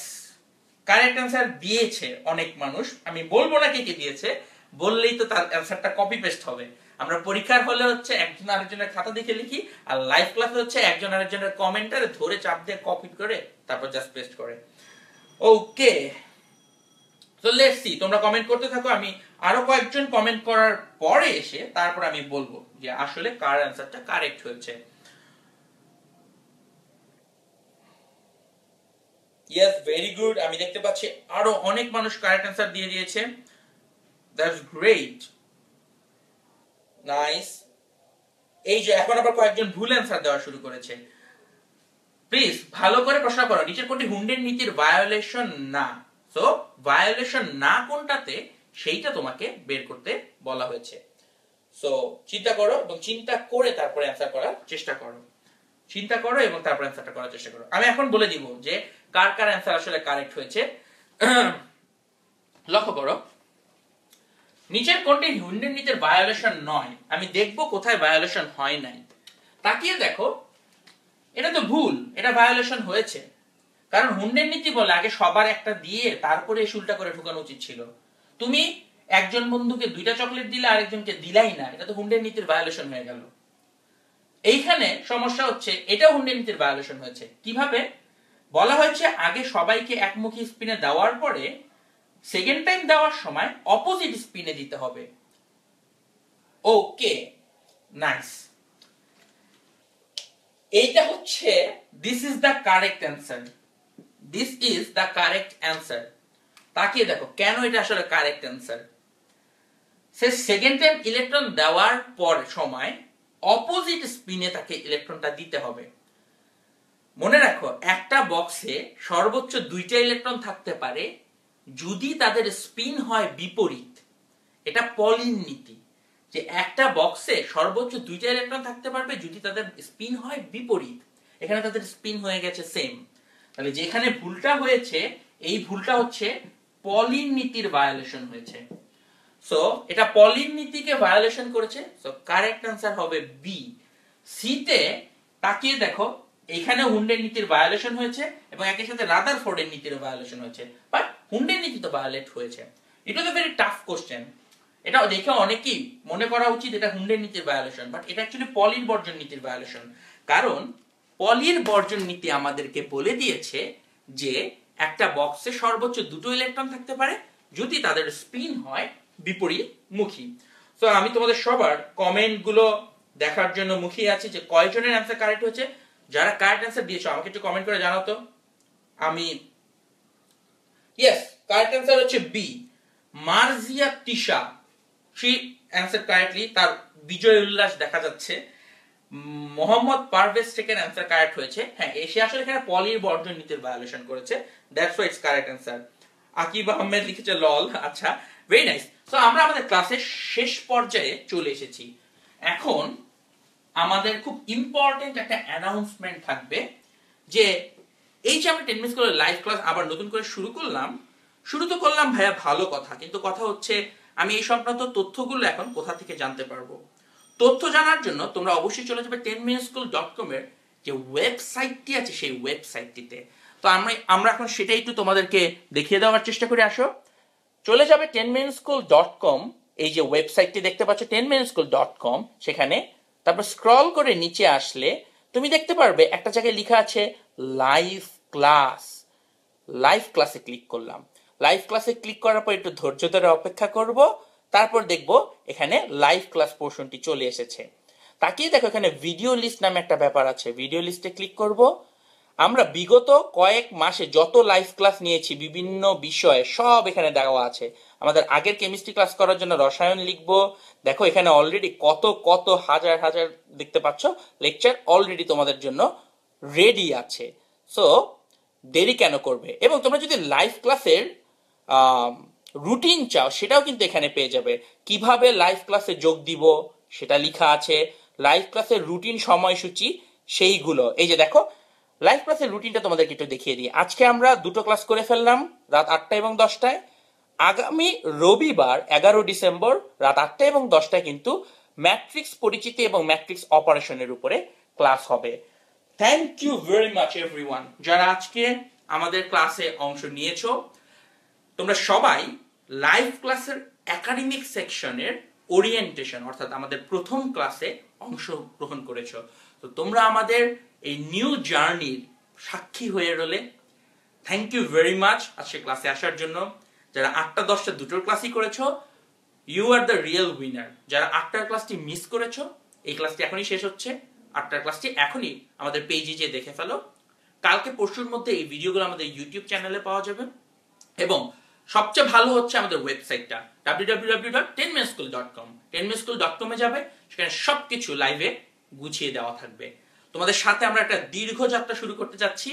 Speaker 1: কারেক্ট অ্যান্সার দিয়েছে অনেক মানুষ, আমি বলবো না কে কে দিয়েছে, বললেই তো তার অ্যান্সারটা কপি পেস্ট হবে। আমরা পরীক্ষার হলে হচ্ছে একজন আরেকজনের খাতা দেখে লিখি, আর লাইভ ক্লাসে হচ্ছে একজন আরেকজনের কমেন্টারে ধরে চাপ দিয়ে কপি করে তারপর জাস্ট পেস্ট করে। ওকে, তো লেটস সি, তোমরা কমেন্ট করতে থাকো, আমি আরো কয়েকজন কমেন্ট করার পরে এসে তারপর আমি বলবো যে আসলে কার অ্যান্সারটা কারেক্ট হয়েছে। ইয়েস, ভেরি গুড, আমি দেখতে পাচ্ছি আরো অনেক মানুষ কারেক্ট অ্যান্সার দিয়ে দিয়েছে। That's great, nice. এই যে এখন আবার কয়েকজন ভুল অ্যান্সার দেওয়া শুরু করেছে। প্লিজ ভালো করে প্রশ্ন করো, নিচের কোনটি হুন্ডের নীতির ভায়োলেশন না? সো ভায়োলেশন না কোনটাতে সেইটা তোমাকে বের করতে বলা হয়েছে। সো চিন্তা করো, এবং চিন্তা করে তারপরে অ্যান্সার করার চেষ্টা করো। চিন্তা করো এবং তারপর অ্যান্সারটা করার চেষ্টা করো। আমি এখন বলে দিব যে কার কার অ্যান্সার আসলে কারেক্ট হয়েছে। লক্ষ্য করো, নিচের কোনটি হুন্ডের নীতির ভায়োলেশন নয়? আমি দেখব কোথায় ভায়োলেশন হয় নাই। তাকিয়ে দেখো, এটা তো ভুল, এটা ভায়োলেশন হয়েছে, কারণ হুন্ডের নীতি বলে আগে সবার একটা দিয়ে তারপরে শুলটা করে ঢুকানো উচিত ছিল। তুমি একজন বন্ধুকে দুইটা চকলেট দিলে আরেকজনকে দিলাই না, এটা তো হুন্ডের নীতির ভায়োলেশন হয়ে গেল। এইখানে সমস্যা হচ্ছে এটা হুন্ডের নীতির ভায়োলেশন হয়েছে। কিভাবে? বলা হয়েছে আগে সবাইকে একমুখী স্পিনে দেওয়ার পরে সেকেন্ড টাইম দেওয়ার সময় অপোজিট স্পিনে দিতে হবে। ওকে, নাইস, এইটা হচ্ছে this is the correct answer, this is the correct answer. তাকিয়ে দেখো কেন এটা আসলে কারেক্ট অ্যান্সার। সে সেকেন্ড টাইম ইলেকট্রন দেওয়ার পর সময় অপোজিট স্পিনে তাকে ইলেকট্রনটা দিতে হবে। মনে রাখো, একটা বক্সে সর্বোচ্চ দুইটা ইলেকট্রন থাকতে পারে যদি তাদের স্পিন হয় বিপরীত। এটা পলির নীতি, যে একটা বক্সে সর্বোচ্চ দুইটা ইলেকট্রন থাকতে পারবে যদি তাদের স্পিন হয় বিপরীত। এখানে তাদের স্পিন হয়ে গেছে সেম, তাহলে যেখানে ভুলটা হয়েছে এই ভুলটা হচ্ছে পলির নীতির ভায়োলেশন হয়েছে। সো এটা পলির নীতিকে ভায়োলেশন করেছে, সো কারেক্ট অ্যান্সার হবে বি। সিতে তাকিয়ে দেখো, এখানে হুন্ডের নীতির ভায়োলেশন হয়েছে এবং একই সাথে রাদারফোর্ডের নীতির ভায়োলেশন হয়েছে, বাট হুন্ডের নীতি তো ভায়োলেট হয়েছে। ইট ওয়াজ আ ভেরি টাফ কোশ্চেন। এটা দেখে অনেকেই মনে করা উচিত এটা হুন্ডের নীতির ভায়োলেশন, বাট এটা অ্যাকচুয়ালি পলির বর্জন নীতির ভায়োলেশন। কারণ পলির বর্জন নীতি আমাদেরকে বলে দিয়েছে যে একটা বক্সে সর্বোচ্চ দুটো ইলেকট্রন থাকতে পারে যদি তাদের স্পিন হয় বিপরীত মুখী। তো আমি তোমাদের সবার কমেন্ট গুলো দেখার জন্য মুখিয়ে আছি যে কয়জনের অ্যান্সার কারেক্ট হয়েছে। যারা কারেক্ট অ্যান্সার দিয়েছো আমাকে একটু কমেন্ট করে জানাও তো। আমি ইয়েস, কারেক্ট অ্যান্সার হচ্ছে B, Marjia Tisha, she answer correctly, তার বিজয় উল্লাস দেখা যাচ্ছে। মোহাম্মদ পারভেজ টেকের অ্যান্সার কারেক্ট হয়েছে। হ্যাঁ, সে আসলে এখানে পলির বর্জন নীতির ভায়োলেশন করেছে, that's why it's correct answer. Akib Ahmed লিখেছে লল, আচ্ছা, ভেরি নাইস। সো আমরা আমাদের ক্লাসের শেষ পর্যায়ে চলে এসেছি। এখন আমাদের খুব ইম্পর্টেন্ট একটা অ্যানাউন্সমেন্ট থাকবে যে এই যে আমরা 10 মিনিট করে লাইভ ক্লাস আবার নতুন করে শুরু করলাম। শুরু তো করলাম ভাইয়া, ভালো কথা, কিন্তু কথা হচ্ছে আমি এই সংক্রান্ত তথ্যগুলো এখন কোথা থেকে জানতে পারবো? তথ্য জানার জন্য তোমরা অবশ্যই চলে যাবে 10minuteschool.com এর যে ওয়েবসাইটটি আছে সেই ওয়েবসাইটটিতে। তো আমরা এখন সেটাই একটু তোমাদেরকে দেখিয়ে দেওয়ার চেষ্টা করি। আসো, চলে যাবে 10minuteschool.com, এই যে ওয়েবসাইটটি দেখতে পাচ্ছ 10minuteschool.com, সেখানে তারপর স্ক্রল করে নিচে আসলে তুমি দেখতে পারবে একটা জায়গায় লেখা আছে লাইভ ক্লাস। লাইভ ক্লাসে ক্লিক করলাম। লাইভ ক্লাসে ক্লিক করার পর একটু ধৈর্য ধরে অপেক্ষা করব, তারপর দেখব এখানে লাইভ ক্লাস পোর্শনটি চলে এসেছে। তাকিয়ে দেখো এখানে ভিডিও লিস্ট নামে একটা ব্যাপার আছে, ভিডিও লিস্টে ক্লিক করব। আমরা বিগত কয়েক মাসে যত লাইভ ক্লাস নিয়েছি বিভিন্ন বিষয়ে সব এখানে দেওয়া আছে। আমাদের আগের কেমিস্ট্রি ক্লাস করার জন্য রসায়ন লিখব, দেখো এখানে অলরেডি কত কত হাজার হাজার দেখতে পাচ্ছ লেকচার অলরেডি তোমাদের জন্য রেডি আছে। সো দেরি কেন করবে? এবং তোমরা যদি লাইভ ক্লাসের রুটিন চাও সেটাও কিন্তু এখানে পেয়ে যাবে। কিভাবে লাইভ ক্লাসে যোগ দিব সেটা লেখা আছে, লাইভ ক্লাসের রুটিন সময়সূচি সেইগুলো। এই যে দেখো লাইভ ক্লাসের রুটিনটা তোমাদেরকে একটু দেখিয়ে দিই। আজকে আমরা দুটো ক্লাস করে ফেললাম রাত 8টা এবং 10টায়। আগামী রবিবার 11 ডিসেম্বর রাত 8টা এবং 10টায় কিন্তু ম্যাট্রিক্স পরিচিতি এবং ম্যাট্রিক্স অপারেশনের উপরে ক্লাস হবে। Thank you very much everyone যারা আজকে আমাদের ক্লাসে অংশ নিয়েছো। তোমরা সবাই লাইভ ক্লাসের একাডেমিক সেকশনের ওরিয়েন্টেশন অর্থাৎ আমাদের প্রথম ক্লাসে অংশগ্রহণ করেছো। তো তোমরা আমাদের এই নিউ জার্নির সাক্ষী হয়ে রইলে। থ্যাংক ইউ ভেরি মাচ আজকে ক্লাসে আসার জন্য। যারা 8টা 10টা দুটোর ক্লাসই করেছো, you are the real winner. যারা 8টার ক্লাসটি মিস করেছো, এই ক্লাসটি এখনই শেষ হচ্ছে, 8টার ক্লাসটি এখনই আমাদের পেজে যেয়ে দেখে ফেলো। কালকে পরশুর মধ্যে এই ভিডিওগুলো আমাদের ইউটিউব চ্যানেলে পাওয়া যাবে এবং সবচেয়ে ভালো হচ্ছে আমাদের ওয়েবসাইটটা www.10minuteschool.com 10minuteschool.com এ যাবে, সেখানে সবকিছু লাইভে গুছিয়ে দেওয়া থাকবে। তোমাদের সাথে আমরা একটা দীর্ঘ যাত্রা শুরু করতে যাচ্ছি।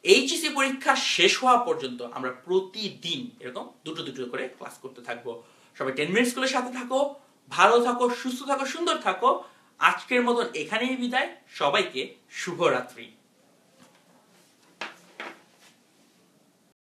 Speaker 1: এইচএসসি পরীক্ষা শেষ হওয়া পর্যন্ত আমরা প্রতিদিন এরকম দুটো দুটো করে ক্লাস করতে থাকবো। সবাই 10 মিনিট স্কুলের সাথে থাকো, ভালো থাকো, সুস্থ থাকো, সুন্দর থাকো। আজকের মতন এখানেই বিদায়। সবাইকে শুভরাত্রি।